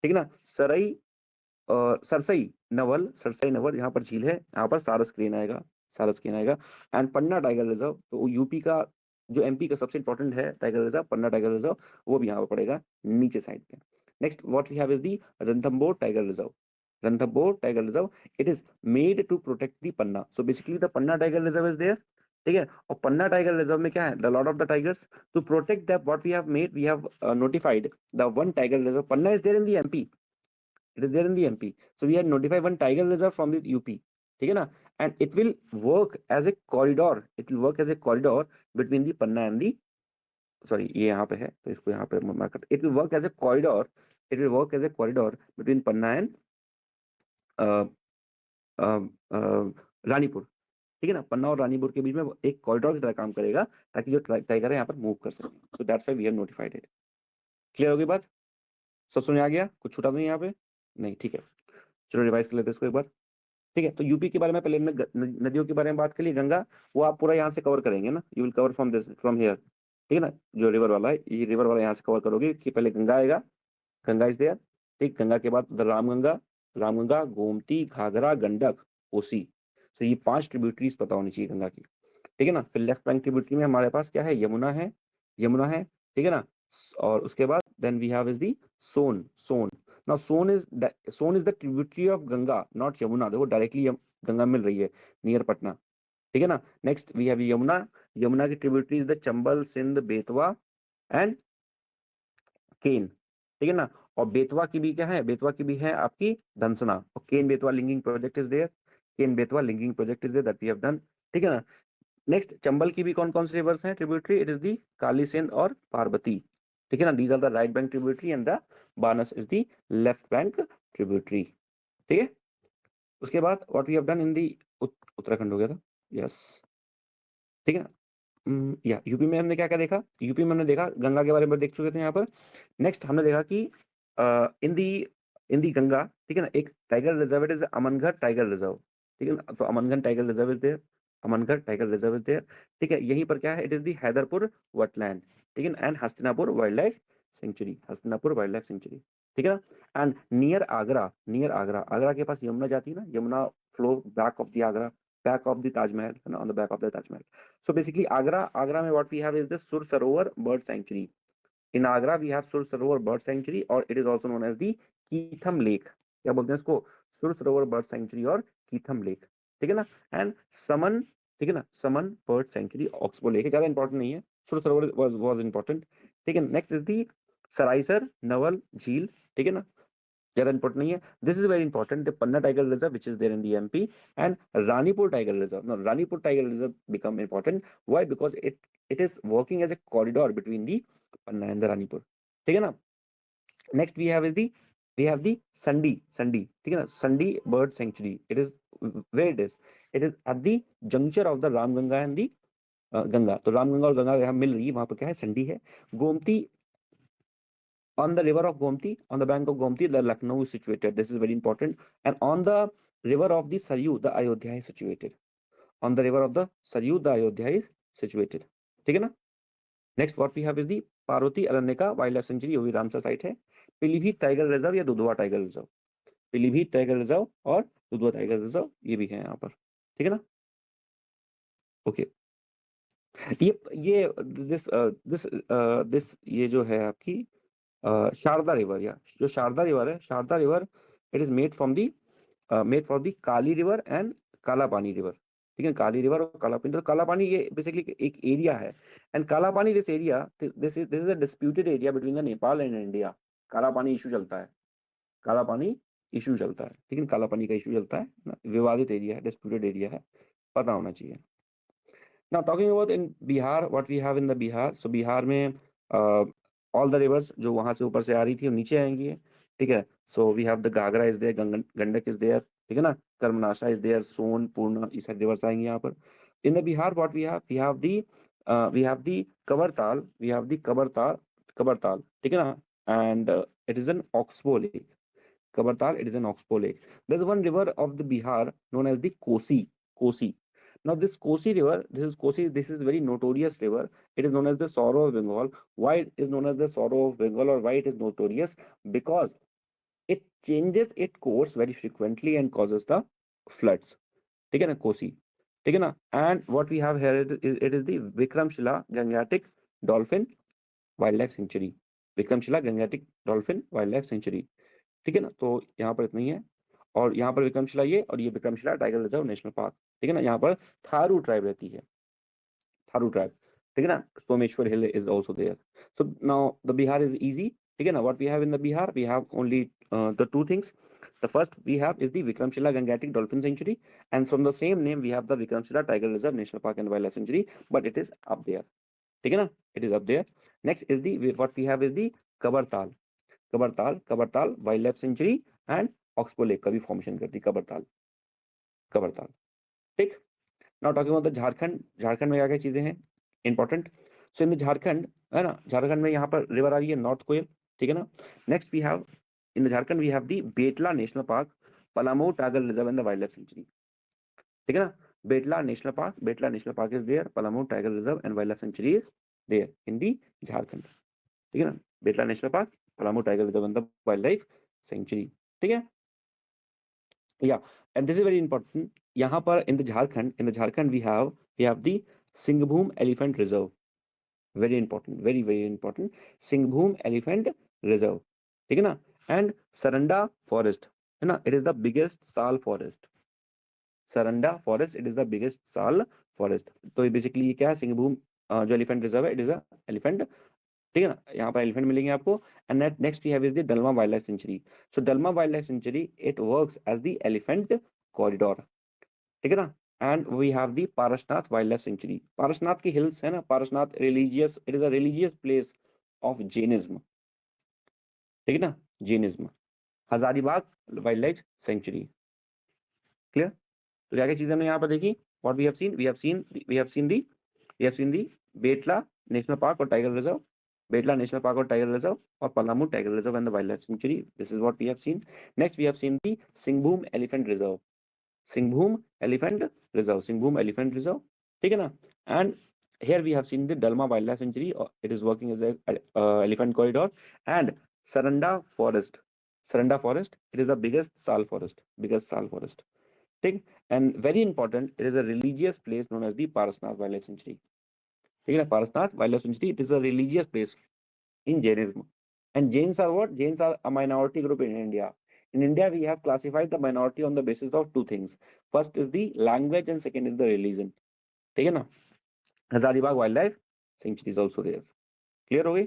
ठीक है ना। सरसई नवल यहाँ पर झील है, यहाँ पर सारस क्रेन आएगा, सारस क्रेन आएगा। एंड पन्ना टाइगर रिजर्व, तो यूपी का जो एमपी का सबसे इंपॉर्टेंट है tiger reserve, Panna tiger reserve, वो भी यहाँ पर पड़ेगा नीचे साइड पे। Next what we have is the Ranthambore tiger reserve, Ranthambore tiger reserve it is made to protect the Panna. So basically the Panna tiger reserve is there, ठीक है। और पन्ना टाइगर रिजर्व में क्या है? The lord of the tigers, to protect that what we have made, we have notified the one tiger reserve. Panna is there in the MP, it is there in the MP, so we had notified one tiger reserve from the UP, ठीक है ना। and it will work as a corridor, it will work as a corridor between the Panna and the, sorry ये यहाँ पे है तो इसको यहाँ पे मार्क करते, it will work as a corridor it will work as a corridor between Panna and Ranipur, ठीक है ना, पन्ना और रानीपुर के बीच में एक कॉरिडोर की तरह काम करेगा ताकि जो टाइगर है यहाँ पर मूव कर सके। So that's why we have notified it. Clear हो गई बात? सब समझ आ गया? कुछ छूटा तो नहीं यहाँ पे? नहीं, ठीक है, चलो रिवाइज कर लेते हैं इसको एक बार। ठीक है, तो यूपी के बारे में पहले नदियों के बारे में बात कर ली। गंगा, वो आप पूरा यहाँ से कवर करेंगे ना, you will cover from this, from here, ठीक है ना, जो रिवर वाला है, ये रिवर वाला यहाँ से कवर करोगे कि पहले गंगा आएगा, गंगा इज देयर, ठीक, गंगा के बाद रामगंगा, रामगंगा, गोमती, घाघरा, गंडक, कोसी। तो ये 5 ट्रिब्यूटरीज पता होनी चाहिए गंगा की, ठीक है ना। फिर लेफ्ट बैंक ट्रिब्यूटरी में हमारे पास क्या है, यमुना है, यमुना है, ठीक है ना। और उसके बाद then we have is the Son, Son. Now Son is the tributary of Ganga, not Yamuna. देखो डायरेक्टली गंगा मिल रही है नियर पटना, ठीक है ना। Next we have Yamuna, Yamuna की tributary is the Chambal, Sindh, Betwa and Ken, ठीक है ना। और बेतवा की भी क्या है, बेतवा की भी है आपकी धनसना, और Ken Betwa linking project is there, Ken Betwa linking project is there, that we have done, ठीक है ना। नेक्स्ट चंबल की भी कौन कौन से रिवर्स हैं tributary, it is the Kali Sindh और पार्वती, ठीक है ना। These are the right bank tributary and the Banas is the left bank tributary, ठीक है। उसके बाद what we have done in the Uttarakhand हो गया था, यस, ठीक है ना। या यूपी में हमने क्या क्या देखा, यूपी में हमने देखा गंगा के बारे में देख चुके थे यहाँ पर। नेक्स्ट हमने देखा कि इन दी गंगा, ठीक है ना, एक tiger reserve is Amangarh tiger reserve, ठीक है ना। तो Amangarh tiger reserve is there, Amangarh tiger reserve is there, ठीक है। यहीं पर क्या है, it is the Haiderpur wetland, ठीक है, and Hastinapur wild life sanctuary, Hastinapur wild life sanctuary, ठीक है ना। And near Agra, near Agra, Agra के पास यमुना जाती है ना, Yamuna flow back of the Agra, back of the Taj Mahal, है ना, on the back of the Taj Mahal. So basically Agra में what we have is the Sur Sarovar Bird Sanctuary. In Agra we have Sur Sarovar Bird Sanctuary और it is also known as the Keetham Lake. क्या बोलते हैं इसको, सुर सरोवर बर्ड सेंचुरी और कीथम लेक, ठीक है ना। एंड समन, ठीक है ना, Saman bird sanctuary, oxbow lake, ज्यादा इंपॉर्टेंट नहीं है, सुर सरोवर वाज इंपॉर्टेंट, ठीक है। Next is the Saraisar Nawal Jheel, ठीक है ना, ज्यादा इंपॉर्टेंट नहीं है। This is very important, the Panna tiger reserve which is there in the MP and Ranipur tiger reserve. Now Ranipur tiger reserve become important, why, because it is working as a corridor between the Panna and the Ranipur, ठीक है ना। Next we have the Sandi, Sandi, ठीक है ना, Sandi bird sanctuary, it is where it is at the juncture of the Ramganga and the Ganga. तो रामगंगा और गंगा यहाँ मिल रही है, वहां पर क्या है, संडी है। Gomti, on the river of Gomti, on the bank of Gomti, the Lucknow is situated. This is very important. And on the river of the Saryu, the Ayodhya is situated. On the river of the Saryu, the Ayodhya is situated. ठीक है ना? Next, what we have is the Parvati Aranyaka Wildlife Sanctuary, वो भी रामसर साइट है। पीलीभीत टाइगर रिजर्व या Dudhwa tiger reserve, Pilibhit tiger reserve और दुधवा टाइगर रिजर्व ये भी है यहाँ पर, ठीक है ना। ओके, ये दिस ये जो है आपकी शारदा रिवर, या जो शारदा रिवर है, Sharda river it is made from the made from the Kali river and Kala Pani river, ठीक है। काली रिवर और काला पानी, तो काला पानी ये बेसिकली एक एरिया है, एंड काला पानी this area, this is a disputed area between the Nepal and India. काला पानी इशू चलता है, काला पानी इशू चलता है, ठीक है, काला पानी का इशू चलता है ना, विवादित एरिया है, डिस्प्यूटेड एरिया है, पता होना चाहिए। Now talking about in Bihar, what we have in the Bihar, so Bihar में all the rivers जो वहां से ऊपर से आ रही थी वो नीचे आएंगी, ठीक है। So we have the Ghaghara is there, Gandak is there, ठीक है ना, कर्मनाशा इज देयर, सोन, पूर्णा, ये सारे रिवर्स आएंगे यहाँ पर। In the Bihar what we have the Kabartal, we have the Kabartal, Kabartal, ठीक है ना, and it is an oxbow lake, Kabartal, it is an oxbow lake. There's one river of the Bihar known as the Kosi. Kosi. Now this Kosi river, this is Kosi, this is very notorious river. It is known as the sorrow of Bengal. Why it is known as the sorrow of Bengal, or why it is notorious? Because it changes its course very frequently and causes the floods. ठीक है ना, कोसी, ठीक है ना। And what we have here it is the Vikramshila Gangetic dolphin wild life sanctuary, Vikramshila Gangetic dolphin wild life sanctuary, ठीक है ना। तो यहाँ पर इतना ही है, और यहाँ पर विक्रमशिला ये, और ये Vikramshila tiger reserve national park, ठीक है ना। यहाँ पर थारू ट्राइब रहती है, थारू ट्राइब, ठीक है ना। Someshwar hill is also there. So now the Bihar is easy, ठीक है ना। What we have in the Bihar, we have only the two things. The first we have is the Vikramshila Gangetic Dolphin Sanctuary, and from the same name we have the Vikramshila Tiger Reserve National Park and Wildlife Sanctuary, but it is up there, ठीक है ना, it is up there. Next is the what we have is the Kabartal. Kabartal, Kabartal wild life sanctuary and oxbow lake का भी फॉर्मेशन करती है कबरताल, कबरताल। ठीक। Now talking about the Jharkhand, Jharkhand में क्या क्या चीजें हैं important. So in the Jharkhand है ना, झारखंड में यहाँ पर रिवर आ रही है नॉर्थ कोयल, ठीक है ना। Next we have in the Jharkhand we have the Betla national park, Palamu tiger reserve and the wild life sanctuary, ठीक है ना। Betla national park, Betla national park is there, Palamu tiger reserve and wild life sanctuary is there in the Jharkhand, ठीक है ना। Betla national park, Palamu tiger reserve and the wild life sanctuary, ठीक है। या and this is very important, यहाँ पर in the Jharkhand we have the Singhbhum elephant reserve, very important, very very important, Singhbhum elephant reserve, ठीक है ना। एंड सरंडा फॉरेस्ट है ना, it is the biggest sal forest, Saranda forest it is the biggest sal forest. तो ये बेसिकली ये क्या है, सिंघभूम जो एलिफेंट रिजर्व है, इट इज अ एलिफेंट, ठीक है ना, यहाँ पर एलिफेंट मिलेंगे आपको। And next we have is the डलमा wild life sanctuary. So Dalma wild life sanctuary it works as the elephant corridor, ठीक है ना। And we have the Parasnath wild life sanctuary, Parasnath की हिल्स है ना, Parasnath religious, it is a religious place of Jainism, ठीक है ना, Jainism. Hazaribagh wild life sanctuary, clear. तो क्या क्या चीजें हमने यहाँ पर देखी, what we have seen, the Betla national park और tiger reserve, Betla national park और टाइगर रिजर्व, और Palamu tiger reserve and the wild life sanctuary, this is what we have seen. Next we have seen the Singhbhum elephant reserve, Singhbhum elephant reserve, Singhbhum elephant reserve, ठीक है ना। And here we have seen the Dalma Wildlife Sanctuary, it is working as a elephant corridor, and Saranda Forest, Saranda Forest, it is the biggest sal forest, ठीक। And very important, it is a religious place known as the Parasnath wild life sanctuary, ठीक है ना, Parasnath wild life sanctuary, it is a religious place in Jainism. And Jains are what? Jains are a minority group in India. In India, we have classified the minority on the basis of two things. First is the language and second is the religion. ठीक है ना। Hazaribagh wild life sanctuary is also there, clear हो गई।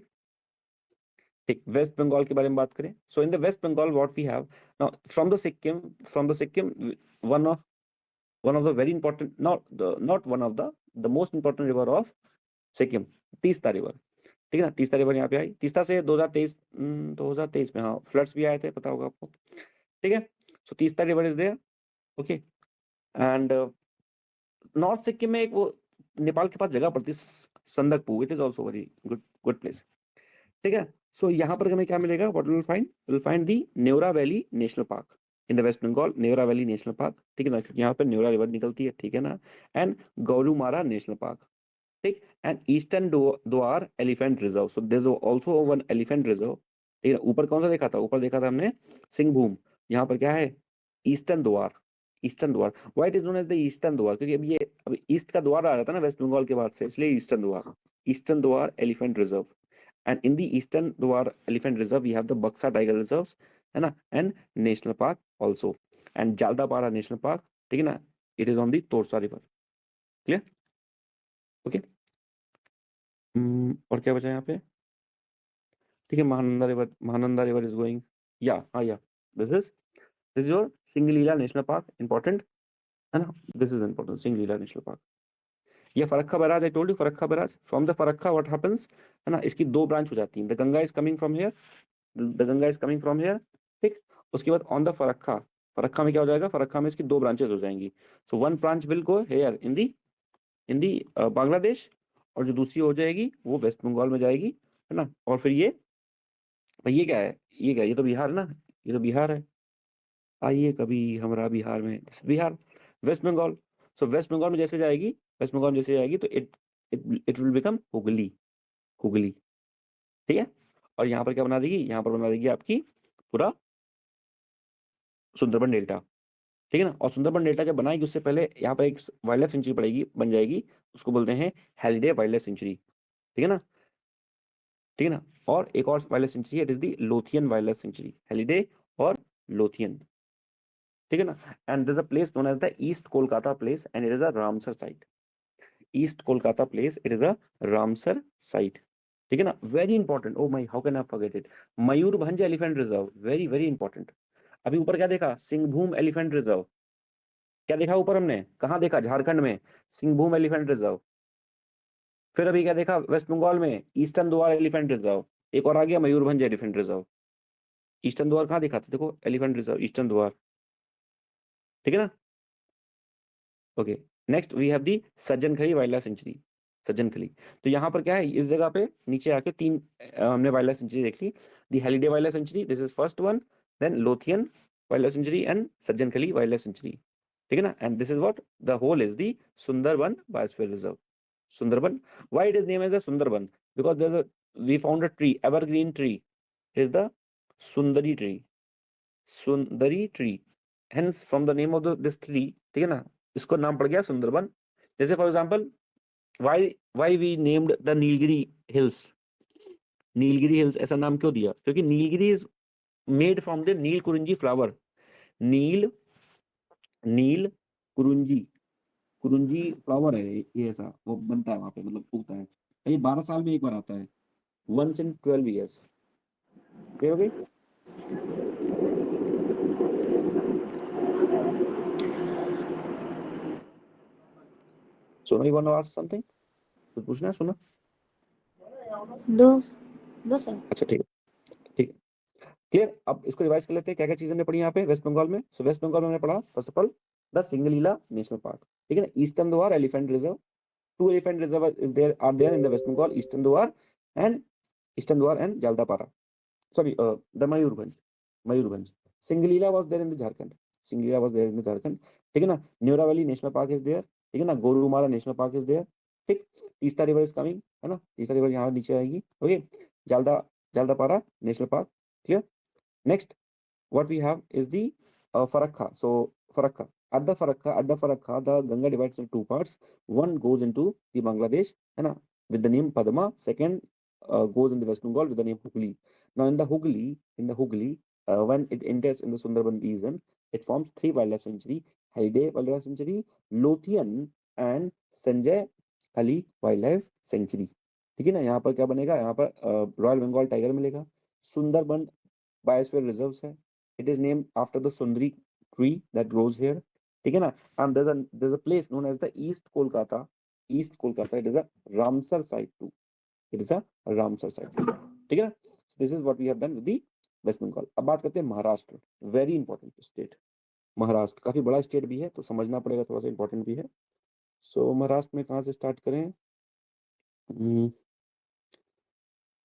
ठीक, वेस्ट बंगाल के बारे में बात करें। So in the West Bengal what we have now from the Sikkim one of the very important, not one of the most important river of Sikkim, Teesta river, ठीक है ना। तीस्ता रिवर यहाँ पे आई, तीस्ता से 2023 में हाँ फ्लड्स भी आए थे, पता होगा आपको, ठीक है। So Teesta river is there, okay. And north Sikkim में एक वो नेपाल के पास जगह पड़ती है Sandakphu, it is also very good place, ठीक है। सो यहाँ पर हमें क्या मिलेगा, what will find the Neora valley national park in the West Bengal, Neora valley national park, ठीक है ना, यहाँ पर न्योरा रिवर निकलती है, ठीक है ना। एंड गौरुमारा नेशनल पार्क, ठीक। And eastern Dooars elephant reserve, so there is also one elephant reserve, ठीक है। ऊपर कौन सा देखा था, ऊपर देखा था हमने सिंघभूम, यहाँ पर क्या है eastern Dooars, eastern Dooars, why it is known as the eastern Dooars, क्योंकि अभी ईस्ट का द्वार आ रहा था ना वेस्ट बंगाल के बाद से, इसलिए eastern Dooars, eastern Dooars elephant reserve. And in the eastern Dooars elephant reserve we have the Buxa tiger reserves, है ना, and national park also, and Jaldapara national park, ठीक है ना, it is on the Torsa river, clear, okay. और क्या बचा यहाँ पे, ठीक है, महानंदा रिवर इज गोइंग, या this is your Singalila national park, important है ना, this is important Singalila national park. ये Farakka barrage, I told you Farakka barrage, from the Farakka what happens, है ना, इसकी दो ब्रांच हो जाती है, the Ganga is coming from here, ठीक। उसके बाद ऑन द फरक्का, फरक्का में क्या हो जाएगा, फरक्का में इसकी दो ब्रांचेस हो जाएंगी। So one branch will go here in the Bangladesh, और जो दूसरी हो जाएगी वो वेस्ट बंगाल में जाएगी, है ना। और फिर ये भाई ये क्या है, ये तो बिहार है ना, ये तो बिहार है, आइए कभी हमारा बिहार में, बिहार, वेस्ट बंगाल। सो वेस्ट बंगाल में जैसे जाएगी, वेस्ट बंगाल में जैसे जाएगी तो it will become Hooghly, Hooghly, ठीक है। और यहाँ पर क्या बना देगी, यहाँ पर बना देगी आपकी पूरा सुंदरबन डेल्टा, ठीक है ना। और सुंदरबन डेल्टा जब बनाएगी उससे पहले यहाँ पर एक वाइल्ड लाइफ सेंचुरी पड़ेगी, बन जाएगी, उसको बोलते हैं हेलिडे वाइल्ड लाइफ सेंचुरी, ठीक है ना, ठीक है ना। और एक और wild life sanctuary, it is the Lothian wild life sanctuary, Haliday और लोथियन, ठीक है ना। And there is a place known as the East Kolkata place and it is a Ramsar site, East Kolkata place, it is a Ramsar site, ठीक है ना। Very important, oh my how can I forget it, Mayurbhanj elephant reserve, very very important. अभी ऊपर क्या देखा, सिंघभूम एलिफेंट रिजर्व, क्या देखा ऊपर हमने, कहाँ देखा, झारखंड में सिंघभूम एलिफेंट रिजर्व। फिर अभी क्या देखा वेस्ट बंगाल में, ईस्टर्न द्वार एलिफेंट रिजर्व, एक और आ गया मयूरभंज एलिफेंट रिजर्व, ईस्टर्न द्वार कहाँ दिखाते, देखो एलिफेंट रिजर्व ईस्टर्न द्वार, ठीक है ना। Okay, next we have the Sajnekhali wild life sanctuary, Sajnekhali. तो यहाँ पर क्या है, इस जगह पे नीचे आके तीन हमने वाइल्ड लाइफ सेंचुरी देख ली, the Haliday wild life sanctuary, this is first one, then Lothian wild life sanctuary and Sajnekhali wild life sanctuary, ठीक है ना। And this is what the whole is the Sundarban biosphere reserve, Sundarban. Why it is name as a Sundarban, because there is a we found a tree, evergreen tree is the sundari tree, sundari tree, hence from the name of this tree, ठीक है ना, इसको नाम पड़ गया सुंदरबन। जैसे for example why we named the Nilgiri hills, Nilgiri hills ऐसा नाम क्यों दिया, क्योंकि Nilgiri is made from the Neel Kurinji flower, Neel Neel Kurinji, Kurinji flower है ये, ऐसा वो बनता है वहां पे, मतलब उगता है, ये 12 साल में एक बार आता है, once in 12 years, ठीक हो गई। सोना, you want to ask something, कुछ पूछना है सोना? No no sir. अच्छा ठीक है, ठीक है, क्लियर। अब इसको रिवाइज कर लेते हैं, क्या क्या चीजें हमने पढ़ी यहाँ पे वेस्ट बंगाल में। सो वेस्ट बंगाल में हमने पढ़ा first of all the Singalila national park, ठीक है ना, eastern Dooars elephant reserve, two elephant reservoir is there are there in the West Bengal, Eastern Dwar and Jaldapara. Sorry, the Mayurbhanj. Singalila was there in the Jharkhand. Singalila was there in the Jharkhand. ठीक है ना, Neora valley national park is there, ठीक है ना, Gorumara national park is there, ठीक। तीस्ता रिवर इज कमिंग, है ना, तीस्ता रिवर यहाँ नीचे आएगी, okay. Jalda Jaldapara national park, clear. Next what we have is the Farakha. So Farakha, at the Farakha, the Ganga divides into two parts. One goes into the Bangladesh, है ना, with the name Padma. Second goes in the West Bengal with the name Hooghly. Now in the Hooghly, when it enters in the Sundarban region, it forms three wildlife sanctuary: Halide Wildlife Sanctuary, Lothian and Sanjay Ali Wildlife Sanctuary. ठीक है ना, यहाँ पर क्या बनेगा, यहाँ पर रॉयल बंगाल टाइगर मिलेगा, सुंदरबन बायोस्फीयर रिजर्व्स है, it is named after the Sundari tree that grows here, ठीक है ना। and there's a place known as the East Kolkata, it is a Ramsar site too, it is a Ramsar site, ठीक है ना। so this is what we have done with the West Bengal। अब बात करते हैं Maharashtra, very important state, Maharashtra काफी बड़ा स्टेट भी है तो समझना पड़ेगा, थोड़ा सा इंपॉर्टेंट भी है। सो महाराष्ट्र में कहाँ से स्टार्ट करें,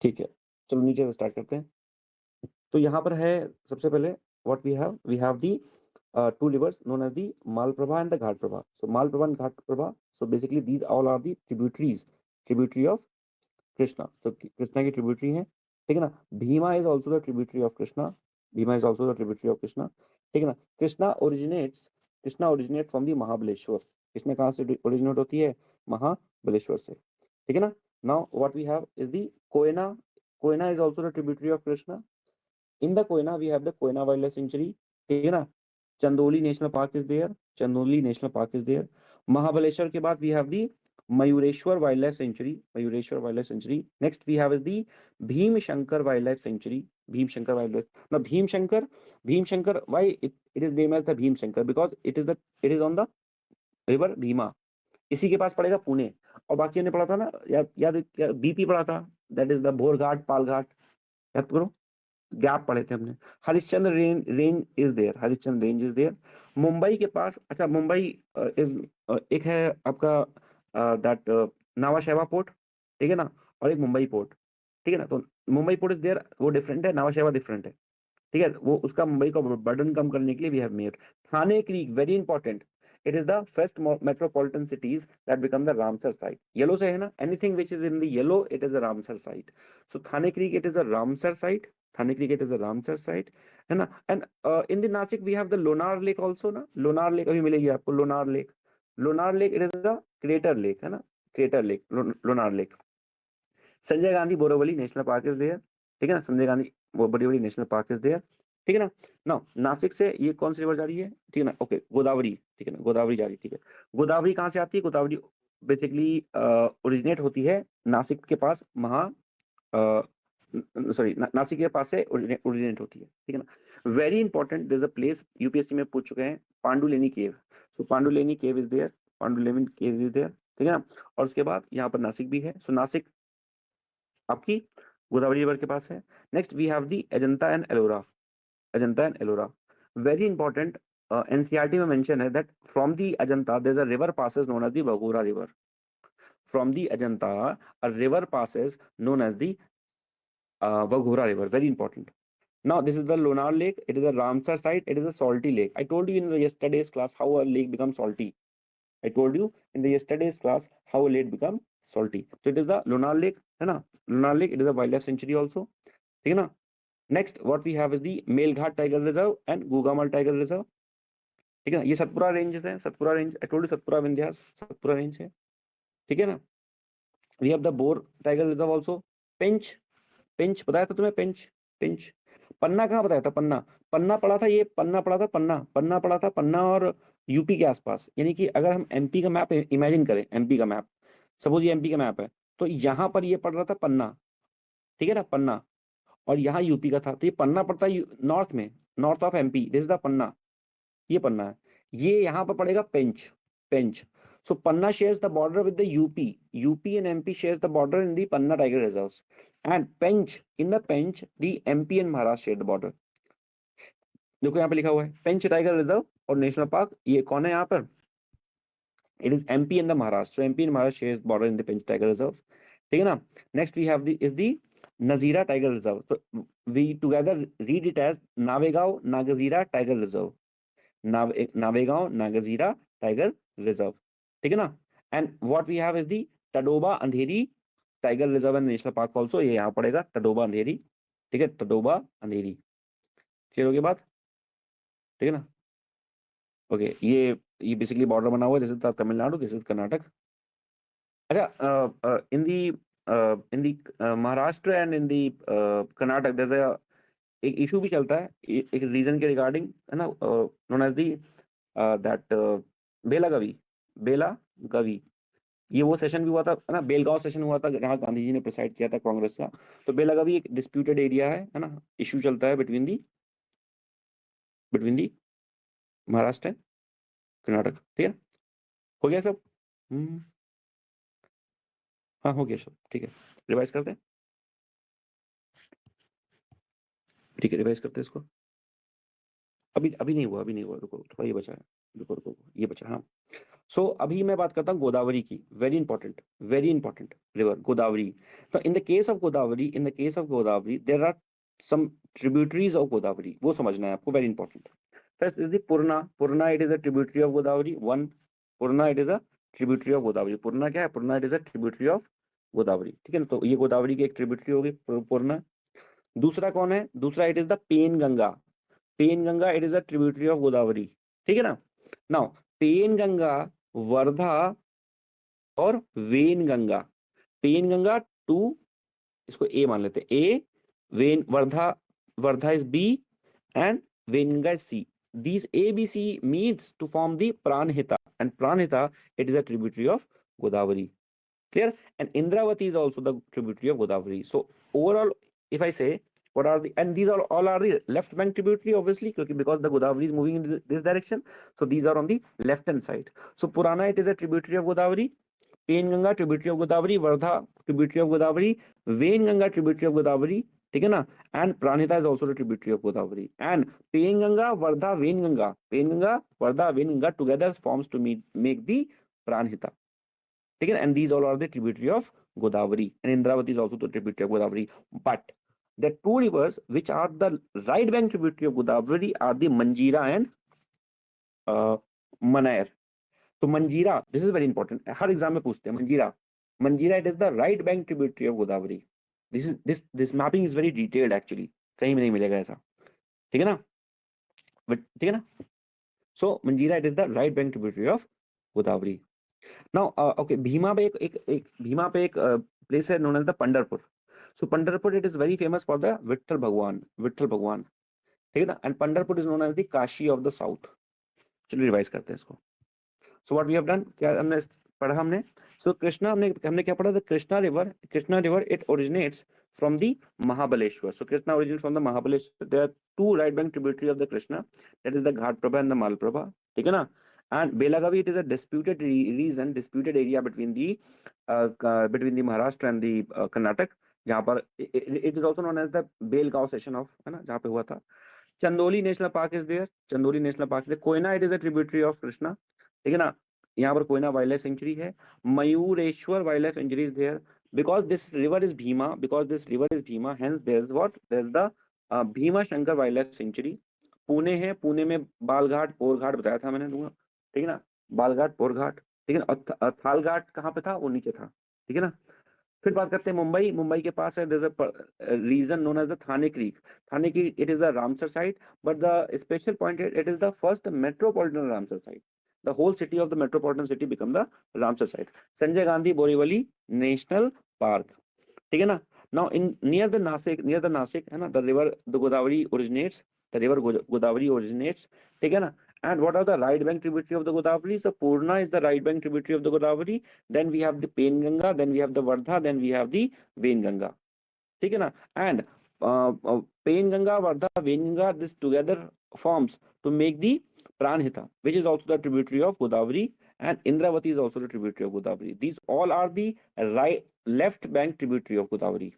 ठीक है, चलो नीचे से स्टार्ट करते हैं। तो यहाँ पर है सबसे पहले what we have the two rivers known as the Malprabha and the Ghatprabha. So Malprabha and Ghatprabha, so basically these all are the tributary of Krishna. So Krishna की tributary है, ठीक है ना। Bhima is also the tributary of Krishna, ठीक है ना। Krishna originates from the Mahabaleshwar, Krishna कहाँ से originate होती है, महाबलेश्वर से, ठीक है ना। Now what we have is the Koyna is also the tributary of Krishna. In the Koyna we have the Koyna Wildlife Sanctuary, ठीक है ना। Chandoli National Park is there, Mahabaleshwar के बाद we have the Mayureshwar Wildlife Sanctuary, next we have is the Bhimshankar Wildlife Sanctuary, now Bhimshankar, why it is named as the Bhimshankar, because it is on the river Bhima, इसी के पास पड़ेगा पुणे, और बाकी हमने पढ़ा था ना, याद बीपी पढ़ा था, दैट इज द भोर घाट पाल घाट, याद करो, गैप पढ़े थे हमने। Harishchandra range is there, Mumbai के पास, अच्छा मुंबई इज एक है आपका दैट नावा शेवा पोर्ट, ठीक है ना, और एक मुंबई पोर्ट, ठीक है ना। तो मुंबई पोर्ट इज देयर, वो डिफरेंट है, नावा शेवा डिफरेंट है, ठीक है, वो उसका मुंबई का बर्डन कम करने के लिए we have made Thane creek, very important, it is the first metropolitan cities that become the Ramsar site, yellow से है ना, anything which is in the yellow it is a Ramsar site, so Thane Creek it is a Ramsar site, है ना। and in the Nasik we have the Lonar Lake also ना, Lonar Lake अभी मिलेगी आपको, Lonar Lake it is a crater lake, है ना, Lonar Lake। Sanjay Gandhi Borivali national park is there, ठीक है ना, Sanjay Gandhi Borivali national park is there, ठीक है ना। नाउ नासिक से ये कौन सी रिवर जा रही है, ठीक है ना, ओके गोदावरी, ठीक है ना, गोदावरी जा रही है, ठीक है। गोदावरी कहाँ से आती है, गोदावरी बेसिकली ओरिजिनेट होती है नासिक के पास, सॉरी नासिक के पास से ओरिजिनेट होती है, ठीक है ना। Very important, there is a place UPSC में पूछ चुके हैं, पांडुलेनी केव, सो पांडुलेनी केव इज देयर, ठीक है ना। और उसके बाद यहाँ पर नासिक भी है, सो नासिक आपकी गोदावरी रिवर के पास है। Next we have the Ajanta and Ellora, Ajanta and Ellora. Very important. NCERT में mention है that from the Ajanta there's a river passes known as the Baghura river. From the Ajanta, a river passes known as the Baghura river. Very important. Now this is the Lonar lake. It is a Ramsar site. It is a salty lake. I told you in the yesterday's class how a lake becomes salty. I told you in the yesterday's class how a lake becomes salty. So it is the Lonar lake, है ना? Lonar lake. It is a wildlife sanctuary also. ठीक है ना? Next, what we have is the Melghat Tiger Reserve and Gugamal Tiger Reserve. ठीक है ना? ये सतपुरा रेंज है. Satpura range. I told you Satpura Vindhyas. Satpura range है. ठीक है ना? We have the Bor Tiger Reserve also. Pinch. Pinch बताया था तुम्हें. पिंच. पन्ना कहाँ बताया था? पन्ना पड़ा था. ये पन्ना पड़ा था. पन्ना पड़ा था. पन्ना और यूपी के आसपास. यानी कि अगर हम एमपी का मैप इमेजिन करें, एमपी का मैप, सपोज ये एमपी का मैप है, तो यहाँ पर ये पड़ रहा था पन्ना. ठीक है ना? पन्ना. और यहाँ यूपी का था. तो ये पन्ना पड़ता है नॉर्थ में, north of MP. This is the Panna. ये पन्ना है. ये यहाँ पर पड़ेगा पेंच. So Panna shares the border with the UP. UP and MP shares the border in the Panna Tiger Reserves. And Pench, in the Pench, the MP and Maharashtra share the border. देखो यहाँ पे लिखा हुआ है पेंच टाइगर रिजर्व और नेशनल पार्क. ये कौन है यहाँ पर? It is MP and the Maharashtra. So MP and Maharashtra shares border in the Pench Tiger Reserve. ठीक है ना? Next we have the Nazira Tiger Reserve. So we together read it as Navegao Nagazira Tiger Reserve. Navegao Nagazira Tiger Reserve. ठीक है ना? And what we have is the Tadoba Andhari tiger reserve and national park also. ये यहाँ पड़ेगा टडोबा अंधेरी. ठीक है? टडोबा अंधेरी. क्लियर हो गई बात? ठीक है ना? ओके. ये बेसिकली बॉर्डर बना हुआ है. This is Tamil Nadu, this is Karnataka. अच्छा, in the Maharashtra and in the Karnataka there एक इशू भी चलता है एक रीजन के रिगार्डिंग, है ना? Known as the that Belagavi. ये वो सेशन भी हुआ था, है ना? बेलगांव सेशन हुआ था जहाँ गांधी जी ने प्रिसाइड किया था कांग्रेस का. तो बेलागवी एक डिस्प्यूटेड एरिया है ना? इशू चलता है between the Maharashtra and Karnataka. ठीक है? हो गया सब? हाँ हो गया सब. ठीक है, रिवाइज करते हैं. ठीक है, रिवाइज करते हैं इसको. अभी नहीं हुआ. रुको, थोड़ा ये बचा है. रुको, ये बचा. हाँ. सो अभी मैं बात करता हूँ गोदावरी की. Very important river Godavari. तो in the case of Godavari there are some tributaries of Godavari. वो समझना है आपको. Very important. First is the Purna. It is a tributary of Godavari. Purna it is a tributary of Godavari. Purna क्या है? Purna it is a tributary of Godavari. ठीक है ना? तो ये गोदावरी की एक ट्रिब्यूटरी होगी पुरना. दूसरा कौन है? दूसरा it is the Penganga. It is a tributary of Godavari. ठीक है ना? नाउ पेनगंगा, वर्धा और वेनगंगा. पेनगंगा 2, इसको ए मान लेते हैं. A. Wardha is B and Wainganga is C. These A, B, C meets to form the Pranhita, and Pranhita it is a tributary of Godavari. Clear? And Indravati is also the tributary of Godavari. So overall, if I say what are the, and these are all are the left bank tributary obviously because the Godavari is moving in this direction. So these are on the left hand side. So Purana it is a tributary of Godavari. Penganga tributary of Godavari. Vardha tributary of Godavari. Venganga tributary of Godavari. ठीक है ना? And Pranhita is also a tributary of Godavari. And Penganga, Vardha, Venganga together forms to make the Pranhita. ठीक है? And these all are the tributary of Godavari. And Indravati is also the tributary of Godavari. But the two rivers which are the right bank tributary of Godavari are the Manjira and Manair. तो मंजीरा, this is very important. Her exam में पूछते हैं मंजीरा it is the right bank tributary of Godavari. This mapping is very detailed actually. कहीं भी नहीं मिलेगा ऐसा. ठीक है ना? So Manjira it is the right bank tributary of Godavari. Now okay, Bhima पे एक प्लेस है known as the Pandharpur. So Pandharpur it is very famous for the Vitthal Bhagwan. ठीक है ना? And Pandharpur is known as the Kashi of the south. चलिए रिवाइज करते हैं इसको. So what we have done, क्या हमने पढ़ा हमने? So कृष्णा हमने क्या पढ़ा? The Krishna river it originates from the Mahabaleshwar. So Krishna originates from the Mahabaleshwar. There are two right bank tributary of the Krishna, that is the Ghatprabha and the Malprabha. ठीक है ना? And Belagavi it is a disputed area between the Maharashtra and the Karnataka. जहाँ पर it is also known as the Belgaon session of, है ना? जहाँ पे हुआ था. Chandoli national park is there, Chandoli national park है। Koyna it is a tributary of Krishna, ठीक है ना, यहाँ पर कोयना वाइल्ड लाइफ सेंचुरी है। Mayureshwar wild life sanctuary is there because this river is Bhima, because this river is Bhima, hence there is what, there is the Bhima Shankar wild life sanctuary. Pune है, पुणे में बालघाट पोरघाट बताया था मैंने दूंगा, ठीक है ना, बालघाट पोरघाट, ठीक है ना। थालघाट कहाँ पे था, वो नीचे था, ठीक है ना। फिर बात करते हैं मुंबई, मुंबई के पास है there is a region known as the Thane creek, Thane की it is the Ramsar site, but the special point it is the first metropolitan Ramsar site, the whole city of the metropolitan city become the Ramsar site. Sanjay Gandhi Borivali national park, ठीक है ना। Now in near the Nashik है ना, the river the Godavari originates, the river Godavari originates, ठीक है ना। And what are the right bank tributary of the Godavari? So Purna is the right bank tributary of the Godavari. Then we have the Penganga, then we have the Vardha, then we have the Venganga. ठीक है ना। And Penganga, Vardha, Venganga, this together forms to make the Pranhita, which is also the tributary of Godavari, and Indravati is also the tributary of Godavari. These all are the left bank tributary of Godavari.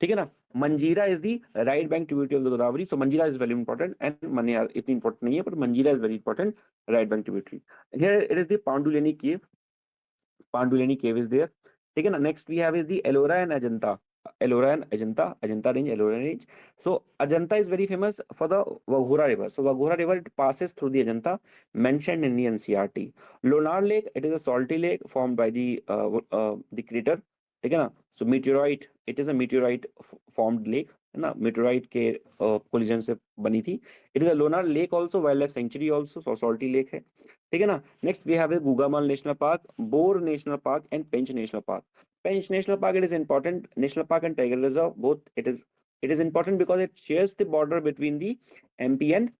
ठीक है ना। Manjira is the right bank tributary of the Godavari, so Manjira is very important and Maniyar इतनी इंपॉर्टेंट नहीं है, पर Manjira is very important right bank tributary. Here it is the Pandulena cave, Pandulena cave is there, ठीक है ना। Next we have is the Ellora and Ajanta, Ellora and Ajanta, Ajanta range, Ellora range. So Ajanta is very famous for the Waghora river, so वघोरा river it passes through the Ajanta mentioned in the NCERT. Lonar Lake, it is a salty lake formed by the crater, ठीक है ना। So meteorite, it is a meteorite formed lake, है ना, मीटियोराइट के कोलिजन से बनी थी। It is a Lonar lake also, wild life sanctuary also, salty lake है, ठीक है ना। Next we have Gugamal national park, Bor national park and Pench national park. Pench national park it is important national park and tiger reserve both, it is important because it shares the border between the MP and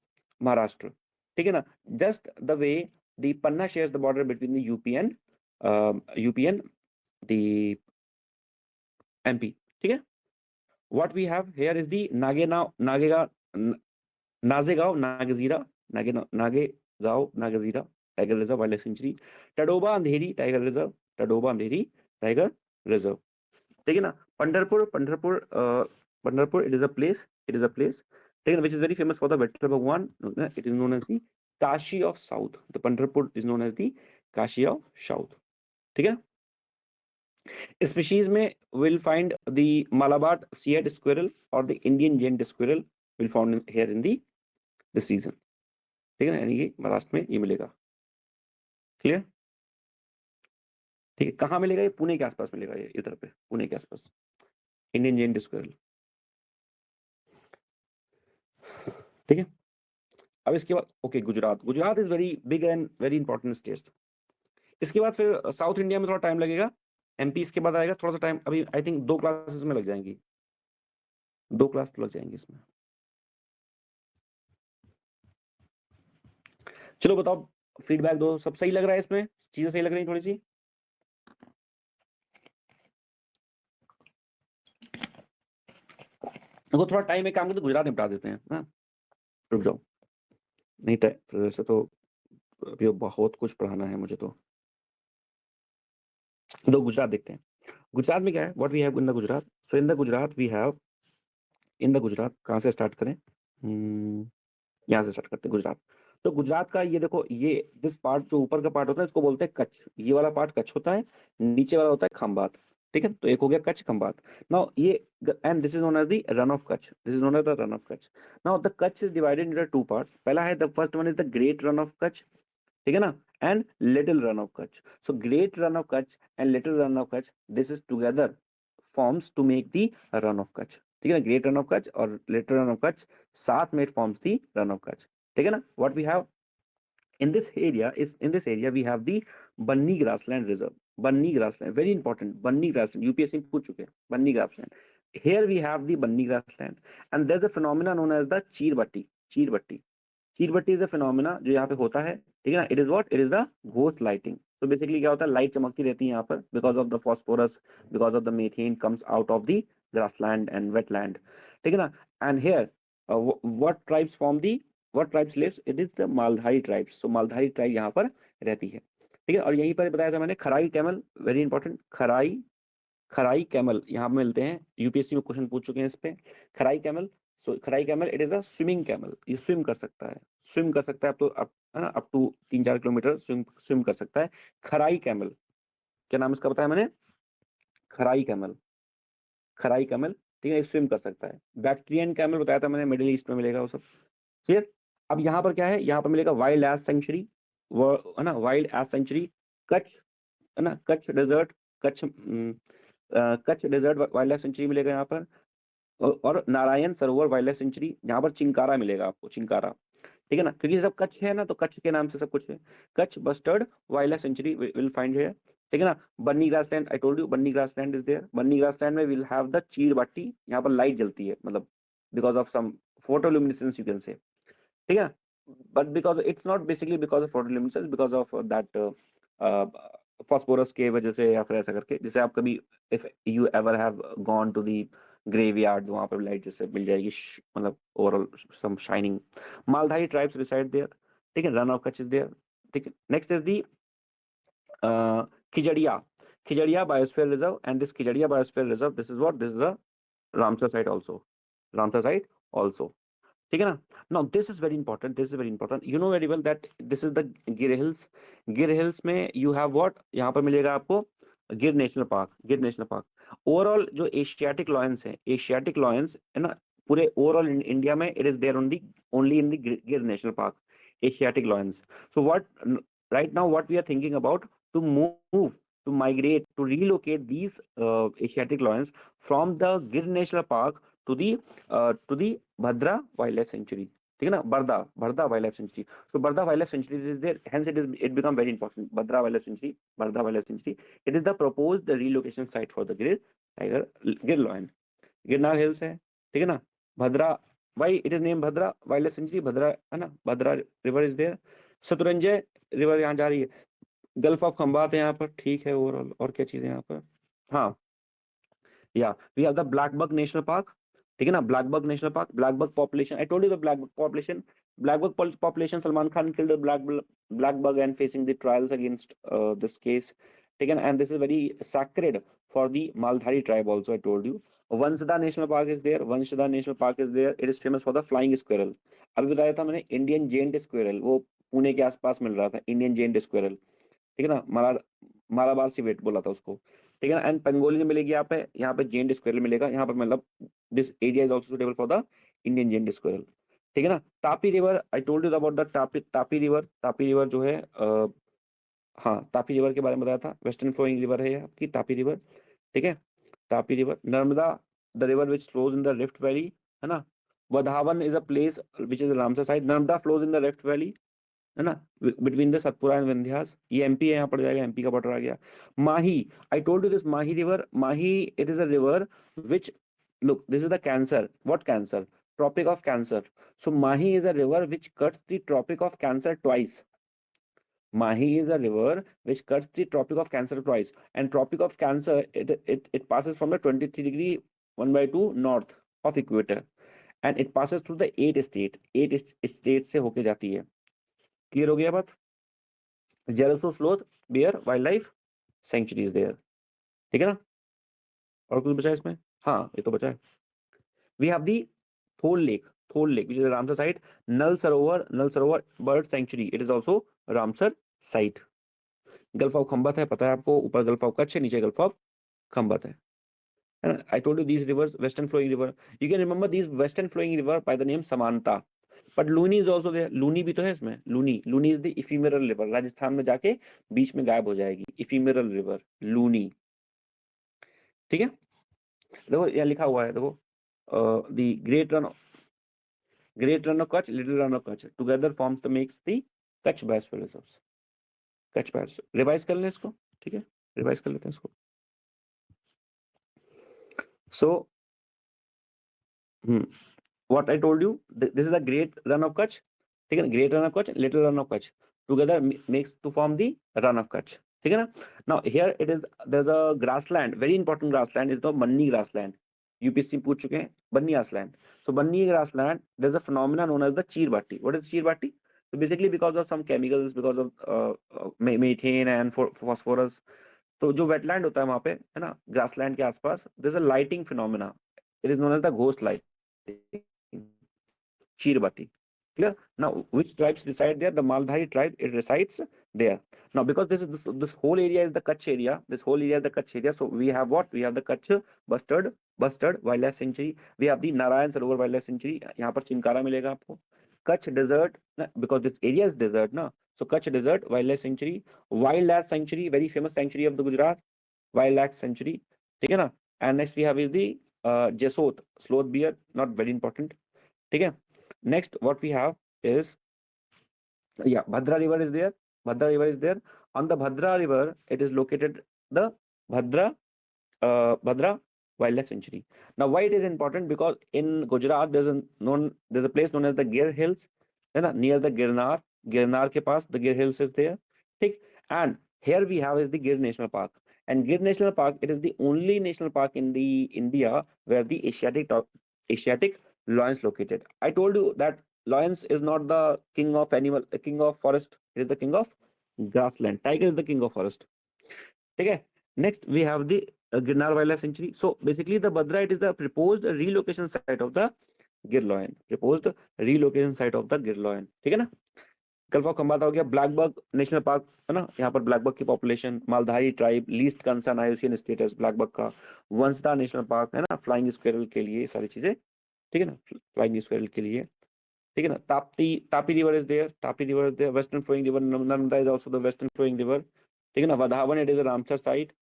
Maharashtra, ठीक है ना, just the way the Panna shares the border between the UP and the MP, ठीक है। What we have here is the Nazegaon, Nagazira Tiger Reserve Wildlife Sanctuary, Tadoba Andheri Tiger Reserve, Tadoba Andheri Tiger Reserve, ठीक है ना। Pandharpur it is a place, ठीक है, which is very famous for the Vittal Bhagwan. It is known as the Kashi of South. The Pandharpur is known as the Kashi of South, ठीक है। Species में will find the Malabar sea squirrel or the Indian giant squirrel will found here in this season, ठीक है ना, यानी कि महाराष्ट्र में ये मिलेगा, क्लियर, ठीक है। कहाँ मिलेगा ये, पुणे के आसपास मिलेगा, ये इधर पे पुणे के आसपास इंडियन giant squirrel, ठीक है। अब इसके बाद okay Gujarat is very big and very important state. इसके बाद फिर साउथ इंडिया में थोड़ा टाइम लगेगा, MP इसके बाद आएगा, थोड़ा सा टाइम अभी आई थिंक 2 क्लासेस में लग जाएंगी, 2 क्लास लग जाएंगी इसमें। चलो बताओ, फीडबैक दो, सब सही लग रहा है, इसमें चीजें सही लग रही हैं थोड़ी सी। देखो थोड़ा टाइम एक काम करते गुजरात निपटा देते हैं ना, रुक जाओ, नहीं टाइम से तो अभी बहुत कुछ पढ़ाना है मुझे, तो गुजरात देखते हैं। गुजरात में क्या है, what we have in the Gujarat, so in the Gujarat we have, in the Gujarat कहाँ से स्टार्ट करें, यहाँ से स्टार्ट करते हैं गुजरात। तो गुजरात का ये देखो, ये दिस पार्ट जो ऊपर का पार्ट होता है इसको बोलते हैं कच्छ, ये वाला पार्ट कच्छ होता है, नीचे वाला होता है खंबात, ठीक है। तो एक हो गया कच्छ खंबात। नाउ ये and this is known as the Rann of Kutch, this is known as the Rann of Kutch. Now the Kutch is divided into 2 parts, पहला है the first one is the great Rann of Kutch, ठीक है ना, and little Rann of Kutch. So great Rann of Kutch and little Rann of Kutch, this is together forms to make the Rann of Kutch, ठीक है ना। ग्रेट रन ऑफ कच्छ और लिटिल रन ऑफ कच्छ साथ में it forms the Rann of Kutch, ठीक है ना। What we have in this area we have the Banni grassland reserve, Banni grassland, very important, Banni grassland, UPSC में पूछ चुके हैं, Banni grassland, here we have the Banni grassland and there's a phenomena known as the चीरबट्टी is a phenomena जो यहाँ पे होता है, ठीक है ना। it is what, it is the ghost lighting, so basically क्या होता है, लाइट चमकती रहती है यहाँ पर because of the phosphorus, because of the methane comes out of the grassland and wetland, ठीक है ना। and here what tribes form the, what tribes lives, it is the Maldhari tribes, so Maldhari tribe यहाँ पर रहती है, ठीक है। और यहीं पर बताया था मैंने खराई कैमल, वेरी इंपॉर्टेंट, खराई कैमल यहाँ पे मिलते हैं, UPSC में क्वेश्चन पूछ चुके हैं इस पे। Kharai camel so Kharai camel it is a swimming camel, ये स्विम कर सकता है, स्विम कर सकता है अब तो, है ना, अप टू 3-4 किलोमीटर स्विम कर सकता है। खराई कैमल, क्या नाम इसका बताया मैंने? खराई कैमल, खराई कैमल, ठीक है, स्विम कर सकता है। बैक्ट्रियन कैमल बताया था मैंने, मिडिल ईस्ट में मिलेगा वो सब। क्लियर? अब यहाँ पर क्या है, यहाँ पर मिलेगा वाइल्ड एज सेंचुरी, वो है ना, वाइल्ड एज सेंचुरी, कच्छ, है ना, Kutch desert, Kutch desert wild life sanctuary मिलेगा यहाँ पर। और Narayan Sarovar wild life sanctuary, यहाँ पर चिंकारा मिलेगा आपको, चिंकारा, ठीक है ना, क्योंकि सब कच्छ है ना, तो कच्छ के नाम से सब कुछ है। Kutch bustard wild life sanctuary will find here, ठीक है ना। Banni grassland, I told you Banni grassland is there. Banni grassland में will have the Chir Batti, यहाँ पर लाइट जलती है, मतलब because of some photoluminescence you can say, ठीक है। But because it's not basically because of photoluminescence, because of that phosphorus के वजह से, या फिर ऐसा करके, जैसे आप कभी if you ever have gone to the graveyard, वहां पर लाइट जैसे मिल जाएगी, मतलब overall some shining. Maldhari tribes reside there, ठीक है, Rann of Kutch is there, ठीक है। Next is the Khijadia, Khijadia biosphere reserve, and this Khijadia biosphere reserve, this is what, this is the Ramsar site also, Ramsar site also, ठीक है ना। Now this is very important, this is very important, you know very well that this is the Gir hills. Gir hills में यू हैव व्हाट, यहाँ पर मिलेगा आपको Gir national park, Gir national park. Overall जो एशियाटिक लॉयंस है, एशियाटिक लॉयंस है ना, पूरे ओवरऑल इंडिया में it is there only in the Gir national park, Asiatic lions. So what right now what we are thinking about, to move, to migrate, to relocate these Asiatic lions from the Gir National Park to the Bhadra Wildlife Sanctuary, ठीक है ना, Barda, Barda wild life sanctuary. So Barda wild life sanctuary is there, hence it become very important. Barda wild life sanctuary, Barda wild life sanctuary, it is the proposed relocation site for the Gir tiger, Gir lion. Girnar hills है, ठीक है ना। Bhadra, why it is name Bhadra wild life sanctuary, Bhadra, है ना, Bhadra river is there. Shatrunjay river यहाँ जा रही है। गल्फ ऑफ खंबात है यहाँ पर, ठीक है। ओवरऑल और क्या चीजें यहाँ पर, हाँ, yeah we have the black buck national park, ठीक है ना, black buck national park. Black buck population, I told you the black buck population, black buck population, Salman Khan killed a black bug and facing the trials against this case, ठीक है ना, and this is very sacred for the Maldhari tribe also, I told you. Vanshada National Park is there, Vanshada National Park is there, it is famous for the flying squirrel। अभी बताया था मैंने इंडियन जेंट स्क्विरल, वो पुणे के आसपास मिल रहा था, इंडियन जेंट स्क्विरल, ठीक है ना, मालाबार सिवेट बोला था उसको, ठीक है ना। एंड पंगोलियन मिलेगी यहाँ पे जेंट स्क्विरल मिलेगा यहाँ पर, मतलब this area is also suitable for the Indian giant squirrel, ठीक है ना। Tapi river, I told you about the Tapi river, Tapi river जो है हाँ, तापी रिवर के बारे में बताया था, वेस्टर्न फ्लोइंग रिवर है आपकी तापी रिवर, ठीक है। Tapi river, Narmada the river which flows in the rift valley, है ना। Wadhawan is a place which is Ramsar side, Narmada flows in the rift valley, है ना, between the Satpura and Vindhyas, ये एमपी है, यहाँ पड़ जाएगा, एमपी का बॉर्डर आ गया। Mahi, I told you this Mahi river, Mahi it is a river which, look this is the cancer, what cancer, tropic of cancer, so mahi is a river which cuts the tropic of cancer twice, mahi is a river which cuts the tropic of cancer twice, and tropic of cancer it passes from the 23° 1 by 2 north of equator, and it passes through the 8 states से होके जाती है। क्लियर हो गया बात? Jessore sloth bear wild life sanctuaries there, ठीक है ना। और कुछ बचा है इसमें? हाँ, ये तो बचा है। We have the Thol lake, Thol lake which is Ramsar site. Nal Sarovar, Nal Sarovar bird sanctuary, it is also Ramsar site. Gulf of Khambhat है, पता है आपको, ऊपर गल्फ ऑफ कच्छ है, नीचे गल्फ ऑफ खंबत है। I told you these rivers, western flowing river, you can remember these western flowing river by the name Samanta, but Luni is also there, Luni भी तो है इसमें, Luni, Luni is the ephemeral river, Rajasthan में जाके बीच में गायब हो जाएगी, ephemeral river, Luni, ठीक है। देखो यहाँ लिखा हुआ है, देखो the great run of Kutch, little run of Kutch together forms the makes the Kutch biosphere reserves, Kutch biosphere, revise कर लें इसको, ठीक है, रिवाइज कर लेते हैं इसको। So what I told you, this is the great run of Kutch, ठीक है ना, great run of Kutch, little run of Kutch together makes to form the run of Kutch, ठीक है ना। Now here it is, there's a grassland, very important grassland is the Banni grassland, UPSC पूछ चुके हैं, बन्नी grassland। So Banni grassland, there's a phenomenon known as the cheer batti। What is cheer batti? So basically because of some chemicals, because of methane and phosphorus, तो जो वेटलैंड होता है वहां पे, है ना, ग्रासलैंड के आसपास, there's a lighting phenomena, it is known as the ghost light, Chirbati. Clear? Now, which tribes reside there? The Maldhari tribe, it resides there. Now, because this whole area is the Kutch area, this whole area is the Kutch area. So we have what? We have the Kutch Bustard Wildlife Sanctuary. We have the Narayan Sarovar Wildlife Sanctuary. यहाँ पर चिंकारा मिलेगा आपको. Kutch Desert, because this area is desert, na. So Kutch Desert Wildlife Sanctuary, Wildlife Sanctuary, very famous sanctuary of the Gujarat, Wildlife Sanctuary. ठीक है ना? And next we have is the Jesot sloth bear, not very important. ठीक है? Next, what we have is, yeah, Bhadra River is there. Bhadra River is there. On the Bhadra River, it is located the Bhadra Wildlife Sanctuary. Now, why it is important? Because in Gujarat, there's a place known as the Gir Hills, near the Girnar. Girnar ke paas, the Gir Hills is there. ठीक? And here we have is the Gir National Park. And Gir National Park, it is the only national park in the India where the Asiatic lions located. I told you that lions is not the king of forest. It is the king of grassland. Tiger is the king of forest. Okay. Next, we have the Girnar Wildlife Sanctuary. So basically, the Bhadra, it is the proposed relocation site of the Gir lion. Proposed relocation site of the Gir lion. ठीक है ना? गल्फ ऑफ खंबाता हो गया. ब्लैकबक नेशनल पार्क है ना, यहाँ पर ब्लैकबक की population. Maldhari tribe, least concern IUCN status blackbuck का. वंसदा नेशनल पार्क है ना, फ्लाइंग स्क्वेरल के लिए सारी चीजें. ठीक है ना, फ्लाइंग स्क्वेरल के लिए. ठीक है ना. Tapi river is there. Tapi river is there. Western flowing river Narmada is also the western flowing river. ठीक है ना. Vadhavan, it is a Ramsar site.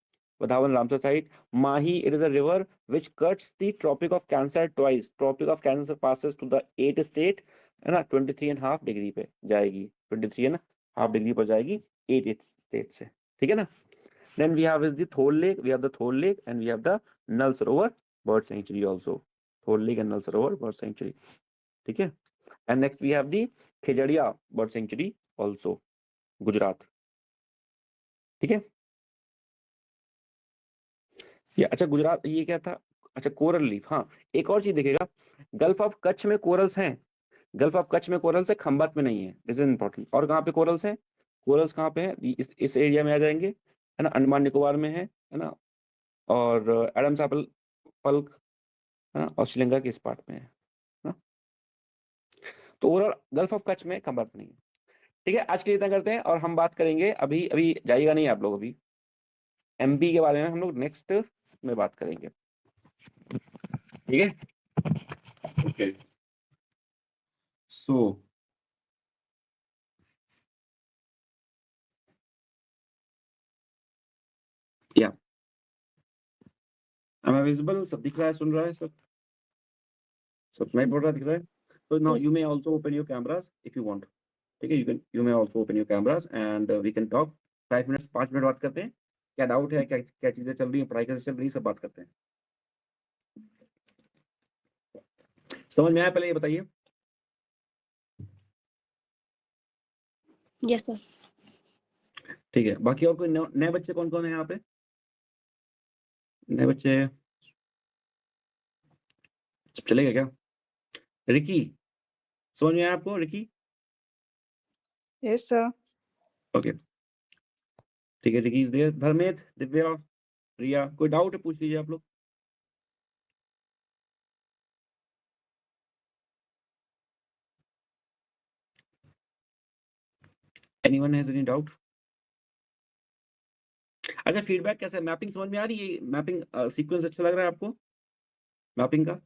Vadhavan Ramsar site. Mahi, it is a river which cuts the Tropic of Cancer twice. Tropic of Cancer passes to the 8th state, है ना, 23.5 डिग्री पे जाएगी. 23.5 डिग्री पर जाएगी 8 स्टेट से. ठीक है ना. Then we have is the Thol Lake. We have the Thol Lake and we have the Nal Sarovar Bird Sanctuary also. Thol Lake and Nal Sarovar Bird Sanctuary. ठीक है. And next we have the Khejadiya Bird Sanctuary also, Gujarat. ठीक है. ये अच्छा, गुजरात ये क्या था? अच्छा, कोरल लीफ. हाँ, एक और चीज देखेगा, गल्फ ऑफ कच्छ में कोरल्स हैं. गल्फ ऑफ कच्छ में कोरल्स है, खंबात में नहीं है. This is important. और कहाँ पे कोरल्स हैं? कोरल्स कहाँ पे है? इस एरिया में आ जाएंगे, है ना. अंडमान निकोबार में है ना. और एडम्स एप्पल पल्क, है ना, और श्रीलंका के इस पार्ट में है ना. तो ओवरऑल गल्फ ऑफ कच्छ में खंबात नहीं है. ठीक है, आज के लिए इतना करते हैं और हम बात करेंगे. अभी जाइएगा नहीं आप लोग, अभी एमपी के बारे में हम लोग नेक्स्ट में बात करेंगे. ठीक है. ओके. सो या am I visible? सब दिख रहा है, सुन रहा है सब? सब सुनाई पड़ रहा, दिख रहा है? So now Yes. you may also open your cameras if you want. ठीक है, you may also open your cameras and we can talk 5 minutes, 5 minute बात करते हैं. क्या डाउट है, क्या चीजें चल रही है, पढ़ाई कैसे चल रही है, सब बात करते हैं. समझ में आया? पहले ये बताइए. Yes, sir. ठीक है. बाकी और कोई नए बच्चे कौन कौन है यहाँ पे? नए बच्चे सब चलेगा क्या? रिकी, समझ में आया आपको? Ricky, Yes, sir. ओके. ठीक है, Ricky is there. Dharmendra, Divya, Riya, कोई डाउट है पूछ लीजिए आप लोग. Anyone has any doubt? अच्छा, फीडबैक कैसा है? मैपिंग समझ में आ रही है? मैपिंग सीक्वेंस अच्छा लग रहा है आपको मैपिंग का?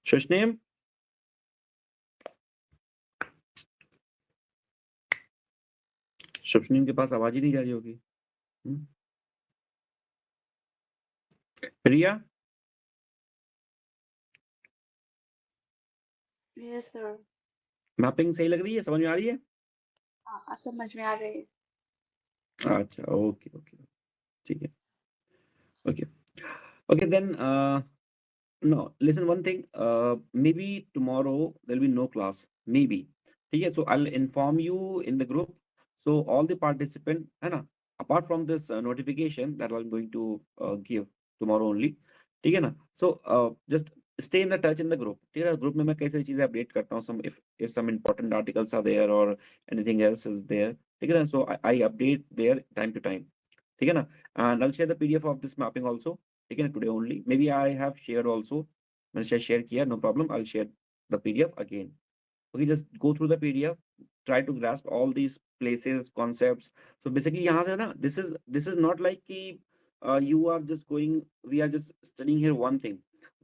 शशनेम, शशनेम के पास आवाज ही नहीं जा रही होगी. रिया, यस सर. मैपिंग सही लग रही है? समझ में आ रही है? हाँ, समझ में आ रही है. अच्छा, ओके ओके, ठीक है. Okay okay, then no, listen one thing, maybe tomorrow there'll be no class, maybe. ठीक है, so I'll inform you in the group, so all the participant, है ना, apart from this notification that I'm going to give tomorrow only. ठीक है ना. So just stay in the touch in the group. ठीक है, ग्रुप में मैं कई सारी चीजें अपडेट करता हूँ. if some important articles are there or anything else is there, ठीक है ना, so I update there time to time. ठीक है ना. And I'll share the PDF of this mapping also. ठीक है ना, today only. Maybe I have shared also मैंने शायद शेयर किया, no problem, I will share the PDF again. Okay, just go through the PDF, try to grasp all these places, concepts. So basically यहाँ से ना, this is not like कि you are just going, we are just studying here one thing.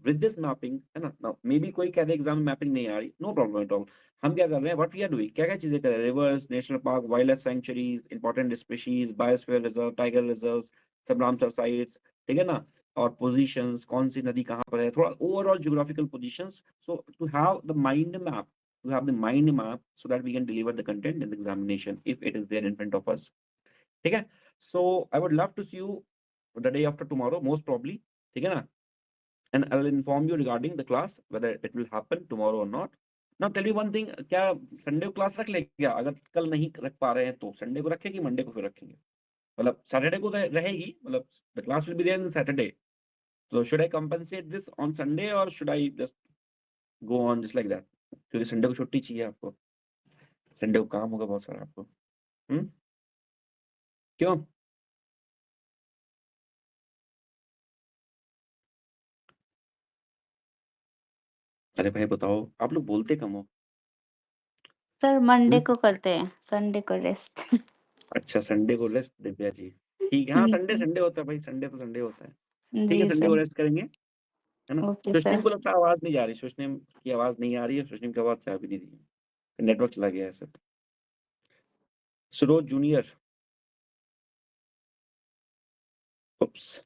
With this mapping है ना, now maybe कोई कह दे एग्जाम में मैपिंग नहीं आ रही, no problem at all. हम क्या कर रहे हैं, what we are doing, क्या क्या चीजें कर रहे हैं, reverse, national park, wild life centuries, important species, biosphere reserve, tiger reserve, सब रामसर साइट्स, ठीक है ना, और पोजीशंस, कौन सी नदी कहाँ पर है, थोड़ा overall geographical positions. So to have the mind map, to have the mind map so that we can deliver the content in the examination if it is there in front of us. Okay, so I would love to see you the day after tomorrow, most probably. Okay, na? And I will inform you regarding the class whether it will happen tomorrow or not. Now tell me one thing, क्या संडे को क्लास रख ले क्या? अगर कल नहीं रख पा रहे हैं तो संडे को रखेंगे, मंडे को फिर रखेंगे, मतलब सैटरडे को रहेगी, मतलब the class will be there on Saturday. So should I compensate this on Sunday or should I just go on just like that? क्योंकि संडे को छुट्टी चाहिए आपको, संडे को काम होगा बहुत सारा आपको. क्यों? अरे भाई बताओ, आप लोग बोलते कम हो. सर मंडे को करते हैं, संडे को रेस्ट. अच्छा, संडे को रेस्ट दिव्या जी, ठीक है. हाँ, संडे संडे होता है भाई, संडे तो संडे होता है. ठीक है, जी संडे को सर. रेस्ट करेंगे, है ना. Okay Sushnim sir. को लगता है आवाज नहीं जा रही, सुष्निम की आवाज नहीं आ रही है, सुष्निम की आवाज जा भी नहीं रही है, नेटवर्क चला गया है सर. सरोज जूनियर, उप्स,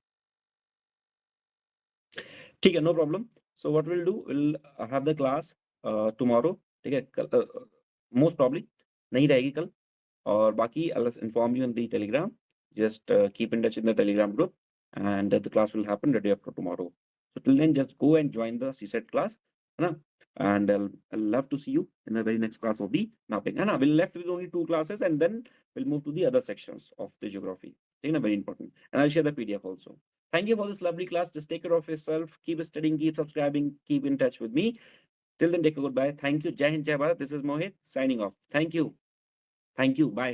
ठीक है, no problem. So what will do, will have the class tomorrow. ठीक है, मोस्ट प्रॉब्ली नहीं रहेगी कल, और बाकी I will inform you in the Telegram. Just keep in touch in the Telegram group and the class will happen the day after tomorrow. So till then just go and join the CSET class, है ना, and I'll love to see you in the very next class of the mapping, है ना. We'll left with only 2 classes and then we'll move to the other sections of the geography, ठीक है ना, very important, and I'll share the PDF also. Thank you for this lovely class. Just take care of yourself, keep studying, keep subscribing, keep in touch with me. Till then, take a goodbye. Thank you. Jai Hind, Jai Bharat. This is Mohit signing off. Thank you. Bye.